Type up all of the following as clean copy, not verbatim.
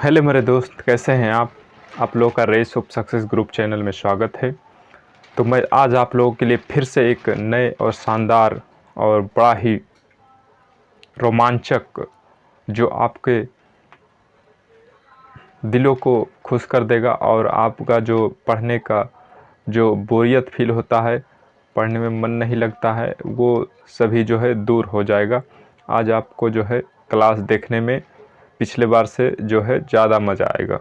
Hello मेरे दोस्त, कैसे हैं आप लोगों का race of success group channel में स्वागत है। तो मैं आज आप लोगों के लिए फिर से एक नए और शानदार और बड़ा ही रोमांचक, जो आपके दिलों को खुश कर देगा और आपका जो पढ़ने का जो बोरियत फील होता है, पढ़ने में मन नहीं लगता है, वो सभी जो है दूर हो जाएगा। आज आपको जो है क्लास देखने में पिछले बार से जो है ज़्यादा मज़ा आएगा।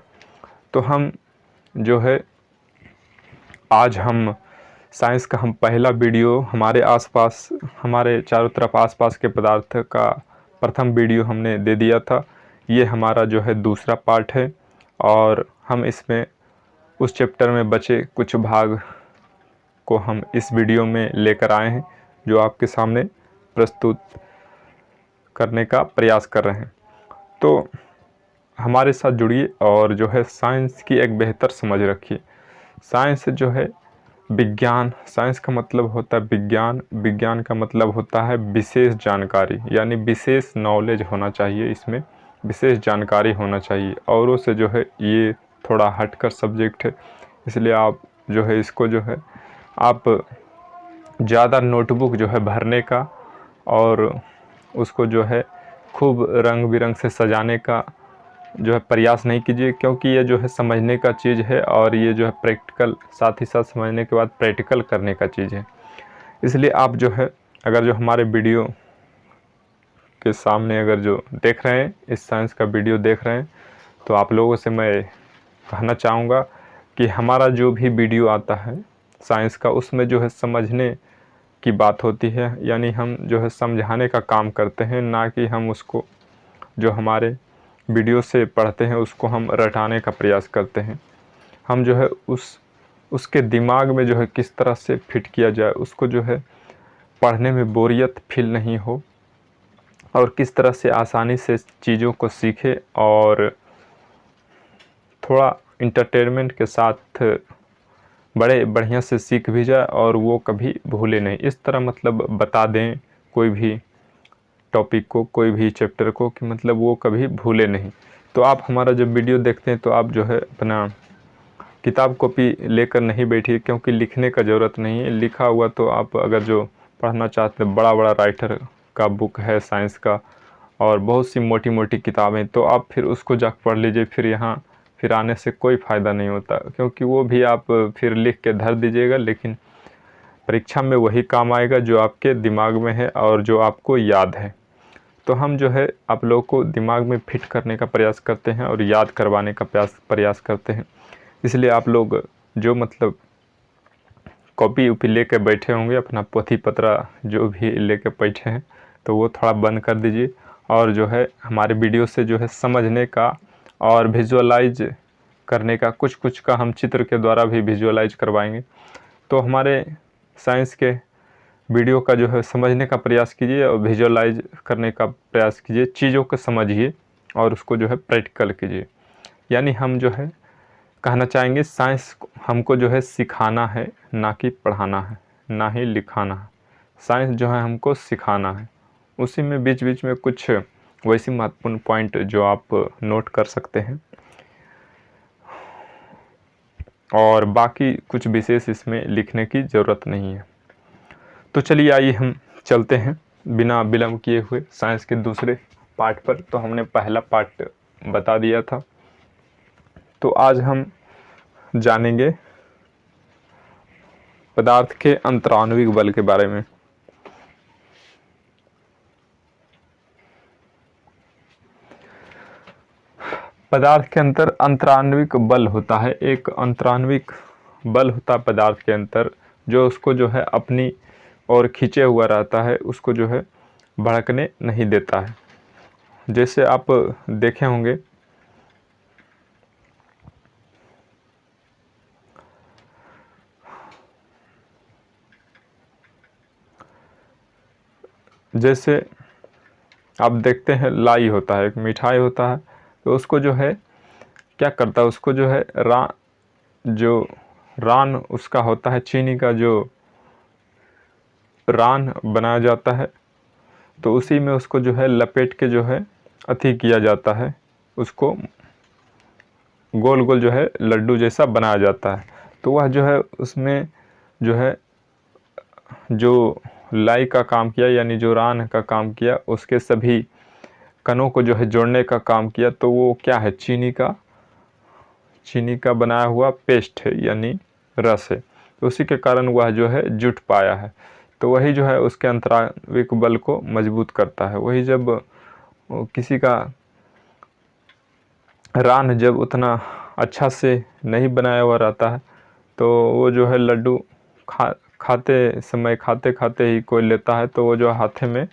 तो हम जो है आज हम साइंस का पहला वीडियो हमारे आसपास, हमारे चारों तरफ आसपास के पदार्थ का प्रथम वीडियो हमने दे दिया था। ये हमारा जो है दूसरा पार्ट है और हम इसमें उस चैप्टर में बचे कुछ भाग को हम इस वीडियो में लेकर आए हैं, जो आपके सामने प्रस्तुत करने का प्रयास कर रहे हैं। तो हमारे साथ जुड़िए और जो है साइंस की एक बेहतर समझ रखिए। साइंस जो है विज्ञान, साइंस का मतलब होता है विज्ञान, विज्ञान का मतलब होता है विशेष जानकारी, यानी विशेष नॉलेज होना चाहिए, इसमें विशेष जानकारी होना चाहिए। औरों से जो है ये थोड़ा हटकर सब्जेक्ट है, इसलिए आप जो है इसको जो है आप ज़्यादा नोटबुक जो है भरने का और उसको जो है खूब रंग बिरंग से सजाने का जो है प्रयास नहीं कीजिए, क्योंकि ये जो है समझने का चीज़ है और ये जो है प्रैक्टिकल, साथ ही साथ समझने के बाद प्रैक्टिकल करने का चीज़ है। इसलिए आप जो है अगर जो हमारे वीडियो के सामने अगर जो देख रहे हैं, इस साइंस का वीडियो देख रहे हैं, तो आप लोगों से मैं कहना चाहूँगा कि हमारा जो भी वीडियो आता है साइंस का, उसमें जो है समझने की बात होती है, यानी हम जो है समझाने का काम करते हैं, ना कि हम उसको जो हमारे वीडियो से पढ़ते हैं उसको हम रटाने का प्रयास करते हैं। हम जो है उसके दिमाग में जो है किस तरह से फिट किया जाए, उसको जो है पढ़ने में बोरियत फील नहीं हो और किस तरह से आसानी से चीज़ों को सीखे और थोड़ा इंटरटेनमेंट के साथ बड़े बढ़िया से सीख भी जाए और वो कभी भूले नहीं। इस तरह मतलब बता दें कोई भी टॉपिक को, कोई भी चैप्टर को, कि मतलब वो कभी भूले नहीं। तो आप हमारा जब वीडियो देखते हैं तो आप जो है अपना किताब कॉपी लेकर नहीं बैठिए, क्योंकि लिखने का ज़रूरत नहीं है। लिखा हुआ तो आप अगर जो पढ़ना चाहते हैं, बड़ा बड़ा राइटर का बुक है साइंस का और बहुत सी मोटी मोटी किताबें, तो आप फिर उसको जाकर पढ़ लीजिए। फिर यहाँ फिर आने से कोई फ़ायदा नहीं होता, क्योंकि वो भी आप फिर लिख के धर दीजिएगा, लेकिन परीक्षा में वही काम आएगा जो आपके दिमाग में है और जो आपको याद है। तो हम जो है आप लोगों को दिमाग में फिट करने का प्रयास करते हैं और याद करवाने का प्रयास करते हैं। इसलिए आप लोग जो मतलब कॉपी उपी लेके बैठे होंगे, अपना पोथी पत्रा जो भी लेके बैठे हैं, तो वो थोड़ा बंद कर दीजिए और जो है हमारे वीडियो से जो है समझने का और विजुअलाइज करने का, कुछ कुछ का हम चित्र के द्वारा भी विजुअलाइज करवाएंगे। तो हमारे साइंस के वीडियो का जो है समझने का प्रयास कीजिए और विजुअलाइज करने का प्रयास कीजिए, चीज़ों को समझिए और उसको जो है प्रैक्टिकल कीजिए। यानी हम जो है कहना चाहेंगे साइंस हमको जो है सिखाना है, ना कि पढ़ाना है, ना ही लिखाना है। साइंस जो है हमको सिखाना है। उसी में बीच बीच में कुछ वैसी महत्वपूर्ण पॉइंट जो आप नोट कर सकते हैं और बाकी कुछ विशेष इसमें लिखने की ज़रूरत नहीं है। तो चलिए आइए हम चलते हैं बिना विलंब किए हुए साइंस के दूसरे पार्ट पर। तो हमने पहला पार्ट बता दिया था, तो आज हम जानेंगे पदार्थ के अंतराण्विक बल के बारे में। पदार्थ के अंतर अंतराण्विक बल होता है। एक अंतराण्विक बल होता है पदार्थ के अंतर, जो उसको जो है अपनी और खींचे हुआ रहता है, उसको जो है भड़कने नहीं देता है। जैसे आप देखे होंगे जैसे आप देखते हैं लाई होता है, एक मिठाई होता है, तो उसको जो है क्या करता है, उसको जो है रान उसका होता है, चीनी का जो रान बनाया जाता है, तो उसी में उसको जो है लपेट के जो है अथी किया जाता है, उसको गोल गोल जो है लड्डू जैसा बनाया जाता है। तो वह जो है उसमें जो है जो लाई का काम किया, यानी जो रान का काम किया, उसके सभी कणों को जो है जोड़ने का काम किया। तो वो क्या है, चीनी का बनाया हुआ पेस्ट है, यानी रस है। तो उसी के कारण वह जो है जुट पाया है। तो वही जो है उसके अंतराणविक बल को मजबूत करता है। वही जब किसी का रान जब उतना अच्छा से नहीं बनाया हुआ रहता है, तो वो जो है लड्डू खाते समय खाते खाते ही कोई लेता है तो वो जो हाथे में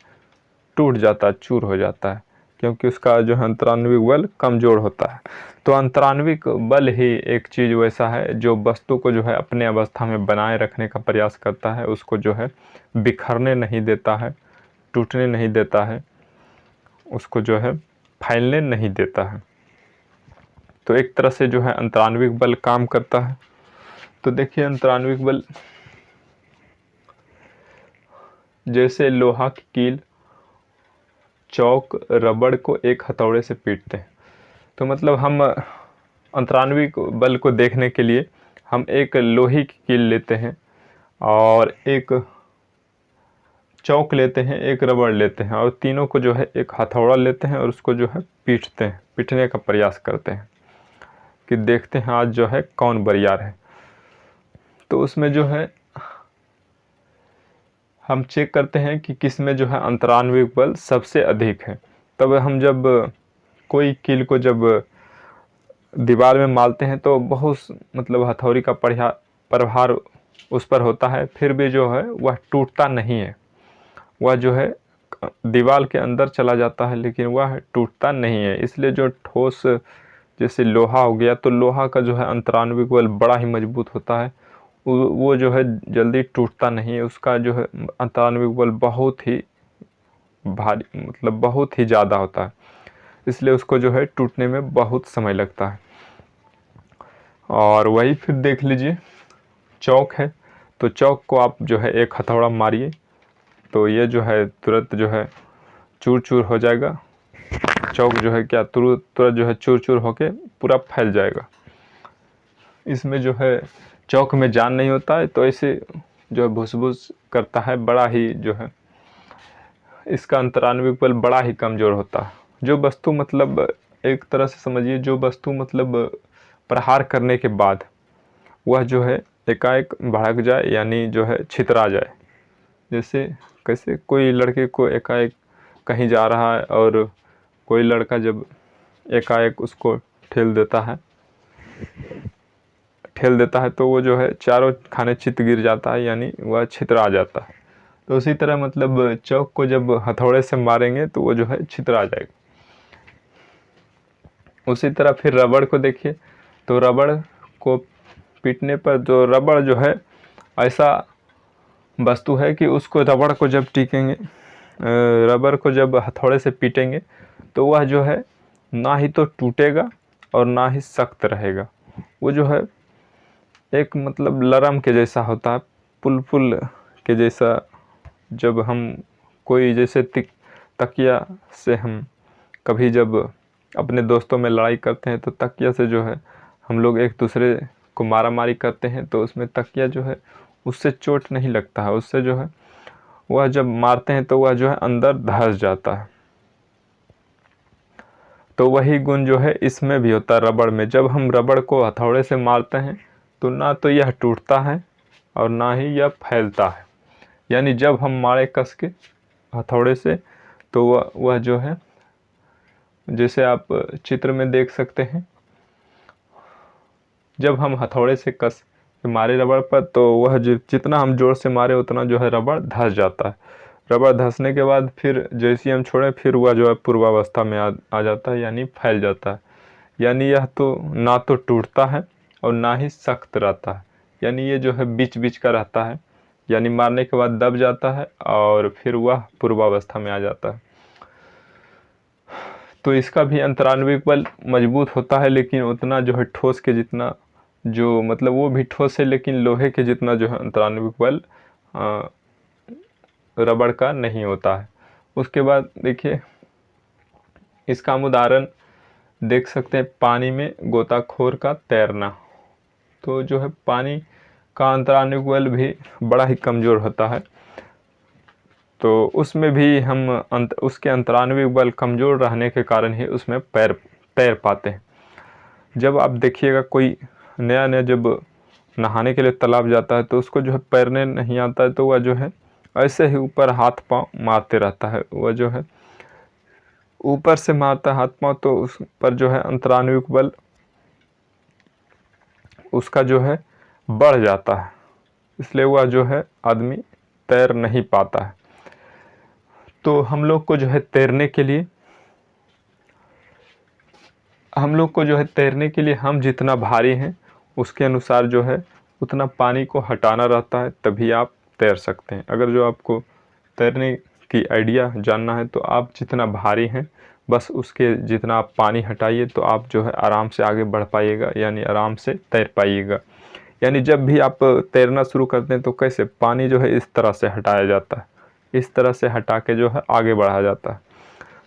टूट जाता है, चूर हो जाता है, क्योंकि उसका जो है अंतराणविक बल कमज़ोर होता है। तो अंतराणविक बल ही एक चीज़ वैसा है जो वस्तु को जो है अपने अवस्था में बनाए रखने का प्रयास करता है, उसको जो है बिखरने नहीं देता है, टूटने नहीं देता है, उसको जो है फैलने नहीं देता है। तो एक तरह से जो है अंतराणविक बल काम करता है। तो देखिए अंतराणविक बल जैसे लोहा की कील चौक रबड़ को एक हथौड़े से पीटते हैं। तो मतलब हम अंतराणविक बल को देखने के लिए हम एक लोहे की कील लेते हैं और एक चौक लेते हैं, एक रबड़ लेते हैं, और तीनों को जो है एक हथौड़ा लेते हैं और उसको जो है पीटते हैं, पीटने का प्रयास करते हैं कि देखते हैं आज जो है कौन बरियार है। तो उसमें जो है हम चेक करते हैं कि किस में जो है अंतराणविक बल सबसे अधिक है। तब हम जब कोई कील को जब दीवार में मारते हैं तो बहुत मतलब हथौड़ी का प्रभार उस पर होता है, फिर भी जो है वह टूटता नहीं है, वह जो है दीवार के अंदर चला जाता है, लेकिन वह टूटता नहीं है। इसलिए जो ठोस जैसे लोहा हो गया, तो लोहा का जो है अंतराणविक बल बड़ा ही मजबूत होता है, वो जो है जल्दी टूटता नहीं है, उसका जो है अंतराणविक बल बहुत ही भारी मतलब बहुत ही ज़्यादा होता है, इसलिए उसको जो है टूटने में बहुत समय लगता है। और वही फिर देख लीजिए चौक है, तो चौक को आप जो है एक हथौड़ा मारिए तो ये जो है तुरंत जो है चूर चूर हो जाएगा। चौक जो है क्या तुरंत जो है चूर चूर होके पूरा फैल जाएगा। इसमें जो है चौक में जान नहीं होता है, तो ऐसे जो है भुस करता है, बड़ा ही जो है इसका अंतराणविक बल बड़ा ही कमज़ोर होता है। जो वस्तु मतलब एक तरह से समझिए, जो वस्तु मतलब प्रहार करने के बाद वह जो है एकाएक भड़क जाए, यानी जो है छितरा जाए। जैसे कैसे कोई लड़के को एकाएक कहीं जा रहा है और कोई लड़का जब एकाएक उसको ठेल देता है तो वो जो है चारों खाने चित गिर जाता है, यानी वह छितरा जाता है। तो उसी तरह मतलब चौक को जब हथौड़े से मारेंगे तो वो जो है छितरा जाएगा। उसी तरह फिर रबड़ को देखिए, तो रबड़ को पीटने पर जो रबड़ जो है ऐसा वस्तु है कि उसको रबड़ को जब रबड़ को जब हथौड़े से पीटेंगे तो वह जो है ना ही तो टूटेगा और ना ही सख्त रहेगा, वो जो है एक मतलब लरम के जैसा होता है, पुल के जैसा। जब हम कोई जैसे तकिया से हम कभी जब अपने दोस्तों में लड़ाई करते हैं तो तकिया से जो है हम लोग एक दूसरे को मारा मारी करते हैं, तो उसमें तकिया जो है उससे चोट नहीं लगता है, उससे जो है वह जब मारते हैं तो वह जो है अंदर धंस जाता है। तो वही गुण जो है इसमें भी होता है रबड़ में। जब हम रबड़ को हथौड़े से मारते हैं तो ना तो यह टूटता है और ना ही यह फैलता है, यानी जब हम मारे कस के हथौड़े से तो वह जो है जैसे आप चित्र में देख सकते हैं, जब हम हथौड़े से कस के मारे रबड़ पर तो वह जितना हम जोर से मारे उतना जो है रबड़ धंस जाता है। रबड़ धंसने के बाद फिर जैसे हम छोड़ें फिर वह जो है पूर्वावस्था में आ जाता है, यानी फैल जाता है। यानी यह तो ना तो टूटता है और ना ही सख्त रहता है, यानी ये जो है बीच बीच का रहता है, यानी मारने के बाद दब जाता है और फिर वह पूर्वावस्था में आ जाता है। तो इसका भी अंतराणविक बल मजबूत होता है, लेकिन उतना जो है ठोस के जितना जो मतलब वो भी ठोस है, लेकिन लोहे के जितना जो है अंतराणविक बल रबड़ का नहीं होता है। उसके बाद देखिए इसका हम उदाहरण देख सकते हैं पानी में गोताखोर का तैरना। तो जो है पानी का अंतरानुक बल भी बड़ा ही कमज़ोर होता है, तो उसमें भी हम उसके अंतरानुक बल कमज़ोर रहने के कारण ही उसमें तैर पाते हैं। जब आप देखिएगा कोई नया नया जब नहाने के लिए तालाब जाता है तो उसको जो है तैरने नहीं आता है, तो वह जो है ऐसे ही ऊपर हाथ पांव मारते रहता है। वह जो है ऊपर से मारता है हाथ पांव, तो उस पर जो है अंतरानुक बल उसका जो है बढ़ जाता है, इसलिए वह जो है आदमी तैर नहीं पाता है। तो हम लोग को जो है तैरने के लिए हम जितना भारी हैं उसके अनुसार जो है उतना पानी को हटाना रहता है, तभी आप तैर सकते हैं। अगर जो आपको तैरने की आइडिया जानना है तो आप जितना भारी हैं बस उसके जितना आप पानी हटाइए, तो आप जो है आराम से आगे बढ़ पाइएगा, यानी आराम से तैर पाइएगा। यानी जब भी आप तैरना शुरू करते हैं तो कैसे पानी जो है इस तरह से हटाया जाता है, इस तरह से हटा के जो है आगे बढ़ाया जाता है।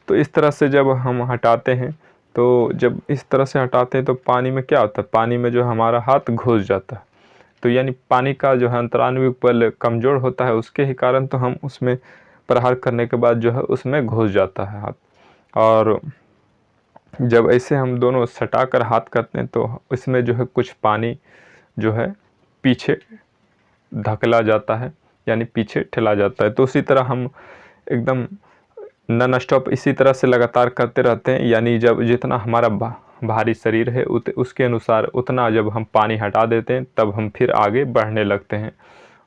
तो इस तरह से जब हम हटाते हैं, तो जब इस तरह से हटाते हैं तो पानी में क्या होता है, पानी में जो हमारा हाथ घुस जाता है। तो यानी पानी का जो है अंतरानुक बल कमज़ोर होता है, उसके ही कारण तो हम उसमें प्रहार करने के बाद जो है उसमें घुस जाता है हाथ। और जब ऐसे हम दोनों सटा कर हाथ करते हैं तो इसमें जो है कुछ पानी जो है पीछे धकेला जाता है, यानी पीछे ठेला जाता है। तो उसी तरह हम एकदम नॉन स्टॉप इसी तरह से लगातार करते रहते हैं, यानी जब जितना हमारा भारी शरीर है उसके अनुसार उतना जब हम पानी हटा देते हैं तब हम फिर आगे बढ़ने लगते हैं।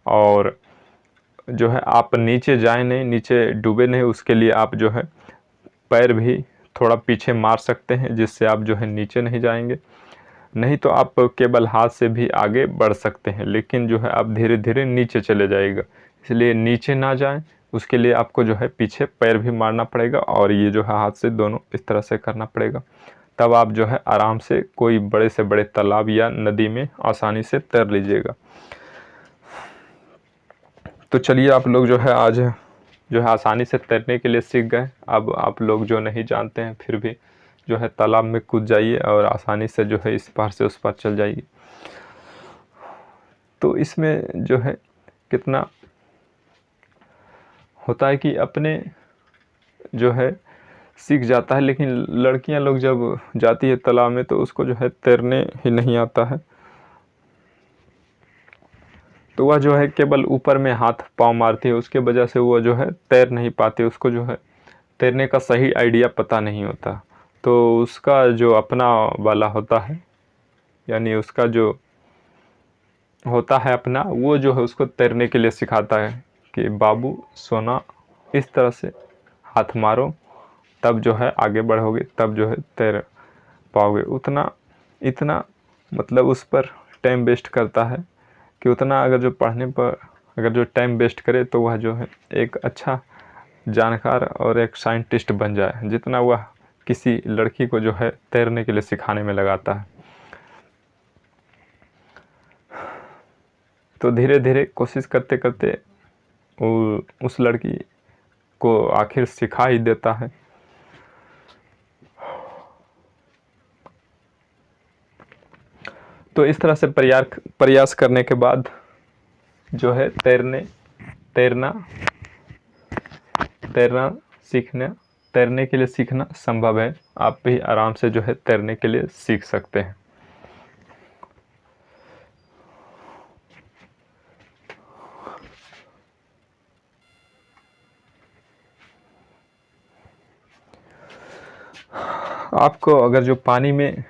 और जो है आप नीचे जाए नहीं, नीचे डूबे नहीं, उसके लिए आप जो है पैर भी थोड़ा पीछे मार सकते हैं, जिससे आप जो है नीचे नहीं जाएंगे। नहीं तो आप केवल हाथ से भी आगे बढ़ सकते हैं, लेकिन जो है आप धीरे धीरे नीचे चले जाएगा। इसलिए नीचे ना जाएं, उसके लिए आपको जो है पीछे पैर भी मारना पड़ेगा और ये जो है हाथ से दोनों इस तरह से करना पड़ेगा। तब आप जो है आराम से कोई बड़े से बड़े तालाब या नदी में आसानी से तैर लीजिएगा। तो चलिए आप लोग जो है आज जो है आसानी से तैरने के लिए सीख गए। अब आप लोग जो नहीं जानते हैं फिर भी जो है तालाब में कूद जाइए और आसानी से जो है इस पार से उस पार चल जाइए। तो इसमें जो है कितना होता है कि अपने जो है सीख जाता है, लेकिन लड़कियां लोग जब जाती है तालाब में तो उसको जो है तैरने ही नहीं आता है, तो वह जो है केवल ऊपर में हाथ पांव मारती है, उसके वजह से वह जो है तैर नहीं पाती, उसको जो है तैरने का सही आइडिया पता नहीं होता। तो उसका जो अपना वाला होता है, यानी उसका जो होता है अपना, वो जो है उसको तैरने के लिए सिखाता है कि बाबू सोना इस तरह से हाथ मारो, तब जो है आगे बढ़ोगे, तब जो है तैर पाओगे। इतना मतलब उस पर टाइम वेस्ट करता है कि उतना अगर जो पढ़ने पर अगर जो टाइम वेस्ट करे तो वह जो है एक अच्छा जानकार और एक साइंटिस्ट बन जाए, जितना वह किसी लड़की को जो है तैरने के लिए सिखाने में लगाता है। तो धीरे धीरे कोशिश करते करते वो उस लड़की को आखिर सिखा ही देता है। तो इस तरह से प्रयास करने के बाद जो है तैरने के लिए सीखना संभव है। आप भी आराम से जो है तैरने के लिए सीख सकते हैं। आपको अगर जो पानी में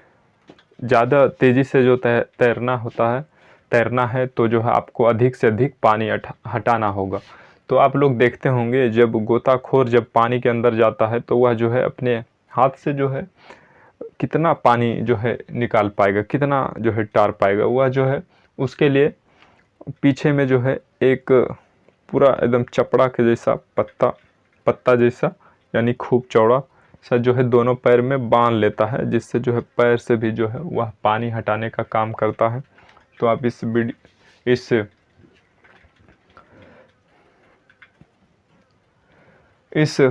ज़्यादा तेज़ी से जो तैरना है तो जो है आपको अधिक से अधिक पानी हटाना होगा। तो आप लोग देखते होंगे जब गोताखोर जब पानी के अंदर जाता है तो वह जो है अपने हाथ से जो है कितना पानी जो है निकाल पाएगा, कितना जो है टार पाएगा। वह जो है उसके लिए पीछे में जो है एक पूरा एकदम चपड़ा के जैसा पत्ता जैसा, यानी खूब चौड़ा सा जो है दोनों पैर में बांध लेता है, जिससे जो है पैर से भी जो है वह पानी हटाने का काम करता है। तो आप इस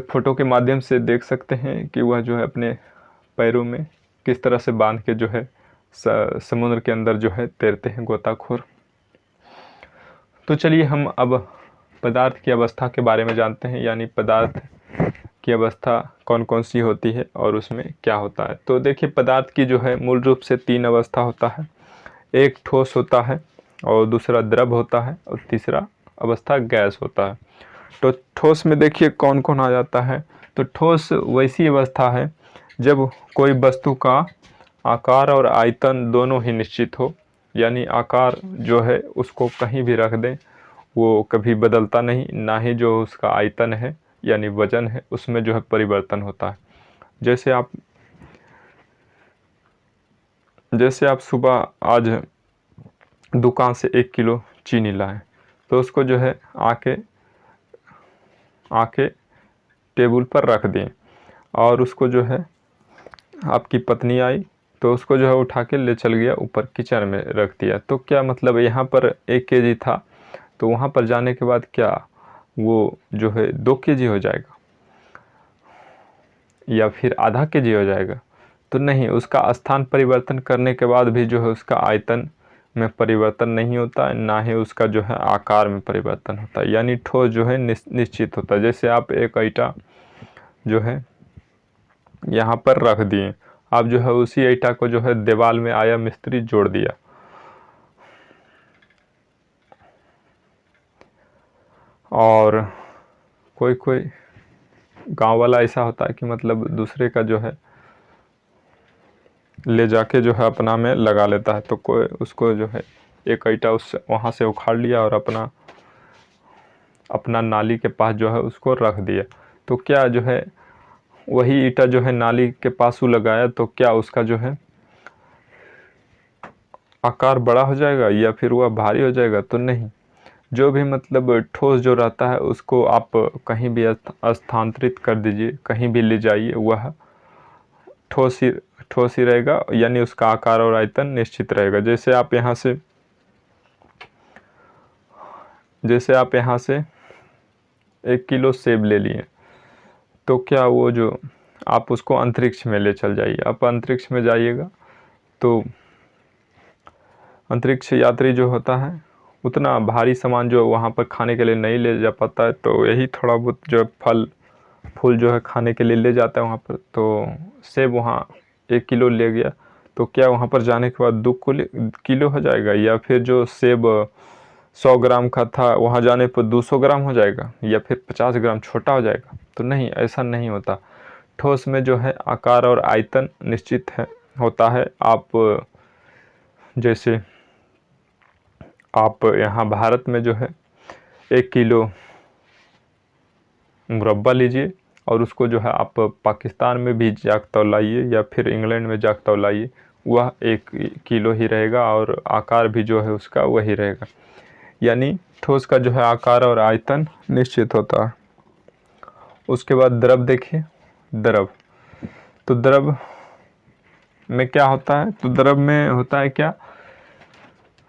फोटो के माध्यम से देख सकते हैं कि वह जो है अपने पैरों में किस तरह से बांध के जो है समुद्र के अंदर जो है तैरते हैं गोताखोर। तो चलिए हम अब पदार्थ की अवस्था के बारे में जानते हैं, यानी पदार्थ की अवस्था कौन कौन सी होती है और उसमें क्या होता है। तो देखिए, पदार्थ की जो है मूल रूप से 3 अवस्था होता है। एक ठोस होता है, और दूसरा द्रव होता है, और तीसरा अवस्था गैस होता है। तो ठोस में देखिए कौन कौन आ जाता है। तो ठोस वैसी अवस्था है जब कोई वस्तु का आकार और आयतन दोनों ही निश्चित हो, यानी आकार जो है उसको कहीं भी रख दें वो कभी बदलता नहीं, ना ही जो उसका आयतन है यानी वजन है उसमें जो है परिवर्तन होता है। जैसे आप सुबह आज दुकान से 1 किलो चीनी लाएं, तो उसको जो है आके टेबल पर रख दें, और उसको जो है आपकी पत्नी आई तो उसको जो है उठा के ले चल गया ऊपर किचन में रख दिया। तो क्या मतलब, यहाँ पर 1 केजी था तो वहाँ पर जाने के बाद क्या वो जो है 2 केजी हो जाएगा या फिर आधा केजी हो जाएगा? तो नहीं, उसका स्थान परिवर्तन करने के बाद भी जो है उसका आयतन में परिवर्तन नहीं होता है, ना ही उसका जो है आकार में परिवर्तन होता है, यानी ठोस जो है निश्चित होता है। जैसे आप एक ईंटा जो है यहाँ पर रख दिए, आप जो है उसी ईंटा को जो है दीवार में आया मिस्त्री जोड़ दिया, और कोई गांव वाला ऐसा होता है कि मतलब दूसरे का जो है ले जाके जो है अपना में लगा लेता है। तो कोई उसको जो है एक ईंटा उस वहाँ से उखाड़ लिया और अपना नाली के पास जो है उसको रख दिया। तो क्या जो है वही ईंटा जो है नाली के पास लगाया, तो क्या उसका जो है आकार बड़ा हो जाएगा या फिर वह भारी हो जाएगा? तो नहीं, जो भी मतलब ठोस जो रहता है उसको आप कहीं भी स्थानांतरित कर दीजिए, कहीं भी ले जाइए, वह ठोस ही रहेगा, यानी उसका आकार और आयतन निश्चित रहेगा। जैसे आप यहाँ से 1 किलो सेब ले लिए, तो क्या वो जो आप उसको अंतरिक्ष में ले चल जाइए, आप अंतरिक्ष में जाइएगा तो अंतरिक्ष यात्री जो होता है उतना भारी सामान जो वहाँ पर खाने के लिए नहीं ले जा पाता है। तो यही थोड़ा बहुत जो फल फूल जो है खाने के लिए ले जाता है वहाँ पर। तो सेब वहाँ 1 किलो ले गया, तो क्या वहाँ पर जाने के बाद 2 किलो हो जाएगा, या फिर जो सेब 100 ग्राम का था वहाँ जाने पर 200 ग्राम हो जाएगा, या फिर 50 ग्राम छोटा हो जाएगा? तो नहीं, ऐसा नहीं होता। ठोस में जो है आकार और आयतन निश्चित होता है। जैसे आप यहाँ भारत में जो है 1 किलो मुरब्बा लीजिए, और उसको जो है आप पाकिस्तान में भी जाके तौलाइए या फिर इंग्लैंड में जाके तौलाइए, वह 1 किलो ही रहेगा और आकार भी जो है उसका वही रहेगा। यानी ठोस का जो है आकार और आयतन निश्चित होता है। उसके बाद द्रव देखिए, द्रव। तो द्रव में क्या होता है? तो द्रव में होता है क्या,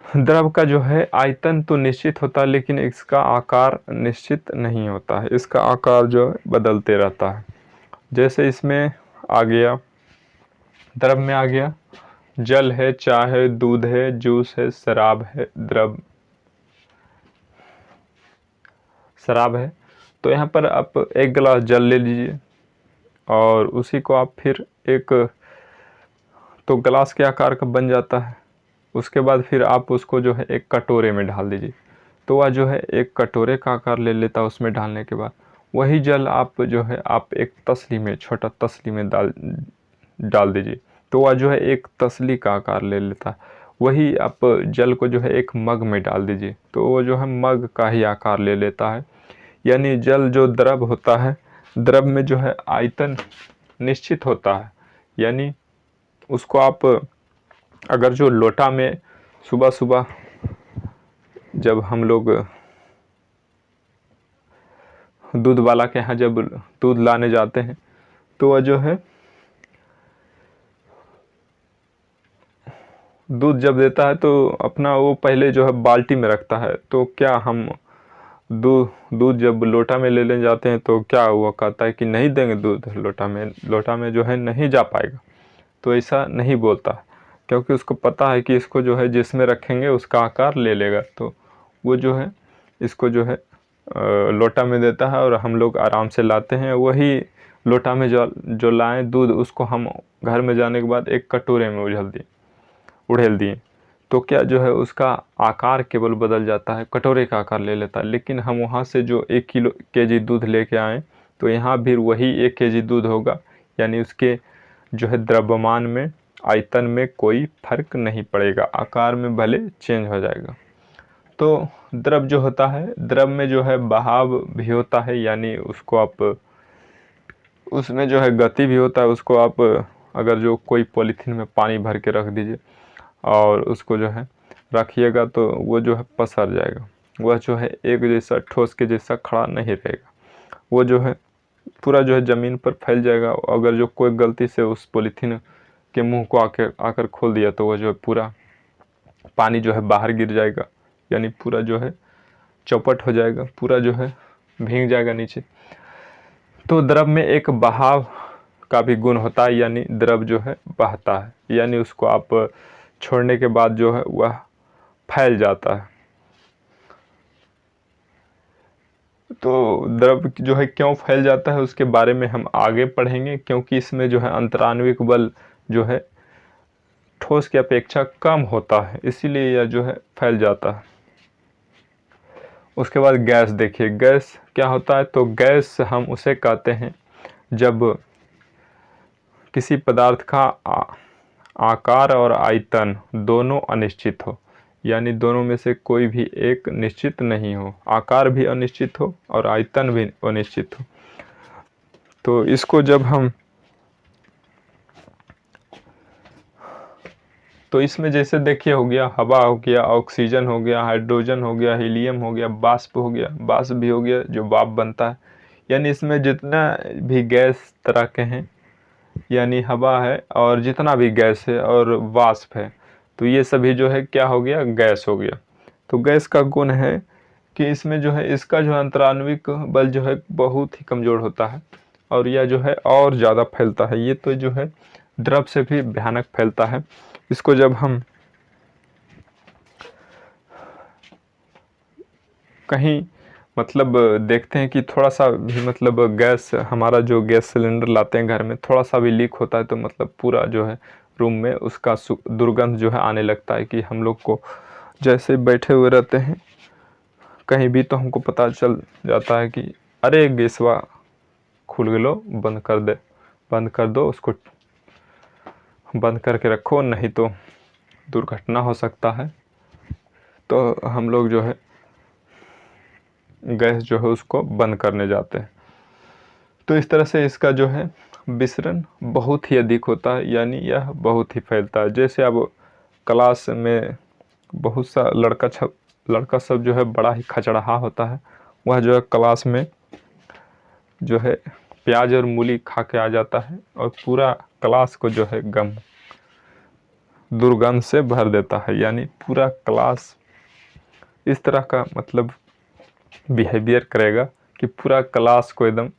द्रव का जो है आयतन तो निश्चित होता है, लेकिन इसका आकार निश्चित नहीं होता है, इसका आकार जो है बदलते रहता है। जैसे इसमें आ गया, द्रव में आ गया जल है, चाय है, दूध है, जूस है, शराब है, शराब है। तो यहाँ पर आप 1 गिलास जल ले लीजिए, और उसी को आप फिर तो गिलास के आकार का बन जाता है। उसके बाद फिर आप उसको जो है एक कटोरे में डाल दीजिए, तो वह जो है एक कटोरे का आकार ले लेता है। उसमें डालने के बाद वही जल आप जो है आप एक तसली में, छोटा तसली में डाल दीजिए, तो वह जो है एक तसली का आकार ले लेता है। वही आप जल को जो है एक मग में डाल दीजिए, तो वो जो है मग का ही आकार ले लेता है। यानी जल जो द्रव होता है, द्रव में जो है आयतन निश्चित होता है। यानी उसको आप अगर जो लोटा में सुबह सुबह जब हम लोग दूध वाला के यहाँ जब दूध लाने जाते हैं, तो वह जो है दूध जब देता है तो अपना वो पहले जो है बाल्टी में रखता है। तो क्या हम दूध जब लोटा में लेने जाते हैं तो क्या वो कहता है कि नहीं देंगे दूध लोटा में जो है नहीं जा पाएगा। तो ऐसा नहीं बोलता, क्योंकि उसको पता है कि इसको जो है जिसमें रखेंगे उसका आकार ले लेगा। तो वो जो है इसको जो है लोटा में देता है और हम लोग आराम से लाते हैं। वही लोटा में जो लाएँ दूध, उसको हम घर में जाने के बाद एक कटोरे में उड़ेल दिए, तो क्या जो है उसका आकार केवल बदल जाता है, कटोरे का आकार ले लेता है। लेकिन हम वहाँ से जो 1 केजी दूध लेके आएँ, तो यहाँ भी वही 1 केजी दूध होगा, यानी उसके जो है द्रव्यमान में, आयतन में कोई फर्क नहीं पड़ेगा, आकार में भले चेंज हो जाएगा। तो द्रव जो होता है, द्रव में जो है बहाव भी होता है, यानी उसको आप, उसमें जो है गति भी होता है। उसको आप अगर जो कोई पॉलीथीन में पानी भर के रख दीजिए और उसको जो है रखिएगा, तो वो जो है पसर जाएगा, वह जो है एक जैसा ठोस के जैसा खड़ा नहीं रहेगा, वो जो है पूरा जो है ज़मीन पर फैल जाएगा। अगर जो कोई गलती से उस पॉलीथीन के मुंह को आकर खोल दिया, तो वह जो है पूरा पानी जो है बाहर गिर जाएगा, यानी पूरा जो है चौपट हो जाएगा, पूरा जो है भीग जाएगा नीचे। तो द्रव में एक बहाव का भी गुण होता है, यानी द्रव जो है बहता है, यानी उसको आप छोड़ने के बाद जो है वह फैल जाता है। तो द्रव जो है क्यों फैल जाता है उसके बारे में हम आगे पढ़ेंगे, क्योंकि इसमें जो है अंतराण्विक बल जो है ठोस की अपेक्षा कम होता है, इसीलिए यह जो है फैल जाता है। उसके बाद गैस देखिए, गैस क्या होता है। तो गैस हम उसे कहते हैं जब किसी पदार्थ का आकार और आयतन दोनों अनिश्चित हो, यानी दोनों में से कोई भी एक निश्चित नहीं हो, आकार भी अनिश्चित हो और आयतन भी अनिश्चित हो। तो इसको जब हम, तो इसमें जैसे देखिए हो गया हवा हो गया, ऑक्सीजन हो गया, हाइड्रोजन हो गया, हीलियम हो गया, वाष्प हो गया, वाष्प भी हो गया जो वाष्प बनता है, यानी इसमें जितना भी गैस तरह के हैं, यानी हवा है और जितना भी गैस है और वाष्प है, तो ये सभी जो है क्या हो गया, गैस हो गया। तो गैस का गुण है कि इसमें जो है इसका जो अंतराण्विक बल जो है बहुत ही कमज़ोर होता है और यह जो है और ज़्यादा फैलता है। ये तो जो है द्रव से भी भयानक फैलता है। इसको जब हम कहीं मतलब देखते हैं कि थोड़ा सा भी मतलब गैस, हमारा जो गैस सिलेंडर लाते हैं घर में, थोड़ा सा भी लीक होता है तो मतलब पूरा जो है रूम में उसका दुर्गंध जो है आने लगता है, कि हम लोग को जैसे बैठे हुए रहते हैं कहीं भी, तो हमको पता चल जाता है कि अरे गैसवा खुल गलो, बंद कर दो, उसको बंद करके रखो, नहीं तो दुर्घटना हो सकता है। तो हम लोग जो है गैस जो है उसको बंद करने जाते हैं। तो इस तरह से इसका जो है विसरण बहुत ही अधिक होता है, यानी यह बहुत ही फैलता है। जैसे अब क्लास में बहुत सा लड़का सब जो है बड़ा ही खचड़हा होता है, वह जो है क्लास में जो है प्याज और मूली खा के आ जाता है और पूरा क्लास को जो है दुर्गंध से भर देता है, यानी पूरा क्लास इस तरह का मतलब बिहेवियर करेगा कि पूरा क्लास को एकदम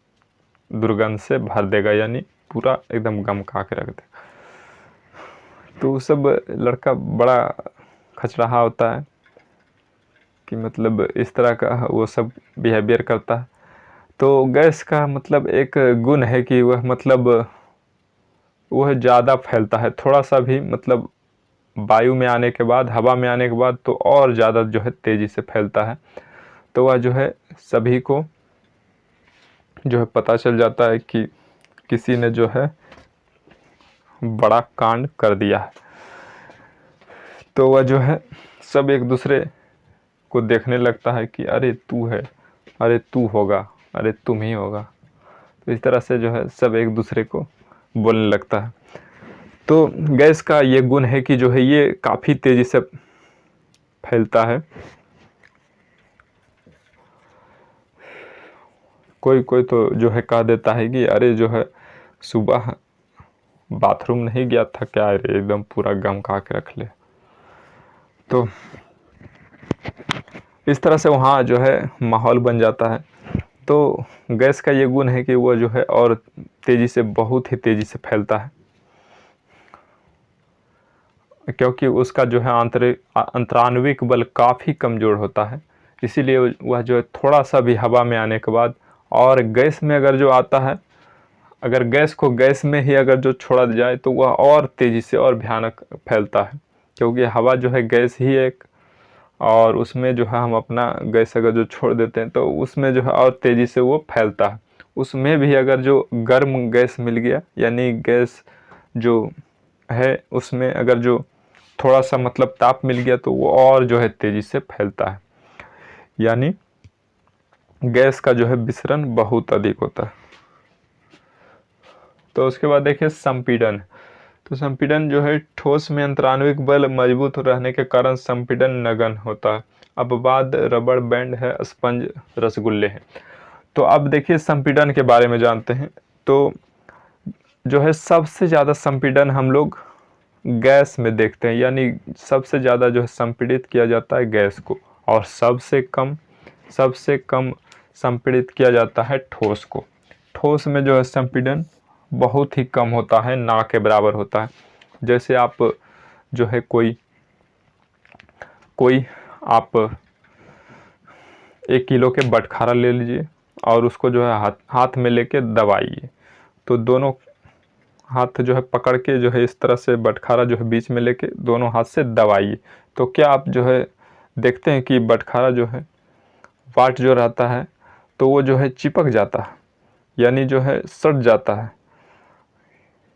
दुर्गंध से भर देगा, यानी पूरा एकदम गम खा के रख देगा। तो सब लड़का बड़ा खचड़हा होता है कि मतलब इस तरह का वो सब बिहेवियर करता है। तो गैस का मतलब एक गुण है कि वह मतलब वह ज़्यादा फैलता है, थोड़ा सा भी मतलब वायु में आने के बाद, हवा में आने के बाद तो और ज़्यादा जो है तेज़ी से फैलता है। तो वह जो है सभी को जो है पता चल जाता है कि किसी ने जो है बड़ा कांड कर दिया है। तो वह जो है सब एक दूसरे को देखने लगता है कि अरे तू है, अरे तू होगा, अरे तुम ही होगा। तो इस तरह से जो है सब एक दूसरे को बोलने लगता है। तो गैस का ये गुण है कि जो है ये काफ़ी तेज़ी से फैलता है। कोई तो जो है कह देता है कि अरे जो है सुबह बाथरूम नहीं गया था क्या, अरे एकदम पूरा गम खा के रख ले। तो इस तरह से वहाँ जो है माहौल बन जाता है। तो गैस का ये गुण है कि वो जो है और तेज़ी से, बहुत ही तेज़ी से फैलता है। क्योंकि उसका जो है अंतराण्विक बल काफ़ी कमज़ोर होता है, इसीलिए वह जो है थोड़ा सा भी हवा में आने के बाद, और गैस में अगर जो आता है, अगर गैस को गैस में ही अगर जो छोड़ा जाए तो वह और तेज़ी से और भयानक फैलता है, क्योंकि हवा जो है गैस ही एक, और उसमें जो है हम अपना गैस अगर जो छोड़ देते हैं तो उसमें जो है और तेज़ी से वो फैलता है। उसमें भी अगर जो गर्म गैस मिल गया, यानी गैस जो है उसमें अगर जो थोड़ा सा मतलब ताप मिल गया तो वो और जो है तेज़ी से फैलता है, यानी गैस का जो है विसरण बहुत अधिक होता है। तो उसके बाद देखिए संपीड़न। तो संपीड़न जो है ठोस में अंतराण्विक बल मजबूत रहने के कारण संपीड़न नगण्य होता है। अब बाद रबड़ बैंड है, स्पंज, रसगुल्ले हैं। तो अब देखिए संपीड़न के बारे में जानते हैं। तो जो है सबसे ज़्यादा संपीड़न हम लोग गैस में देखते हैं, यानी सबसे ज़्यादा जो है संपीड़ित किया जाता है गैस को, और सबसे कम संपीड़ित किया जाता है ठोस को। ठोस में जो है संपीड़न बहुत ही कम होता है, ना के बराबर होता है। जैसे आप जो है कोई आप 1 किलो के बटखारा ले लीजिए और उसको जो है हाथ में लेके दबाइए, तो दोनों हाथ जो है पकड़ के जो है इस तरह से बटखारा जो है बीच में लेके दोनों हाथ से दबाइए, तो क्या आप जो है देखते हैं कि बटखारा जो है वाट जो रहता है तो वो जो है चिपक जाता है, यानी जो है सट जाता है,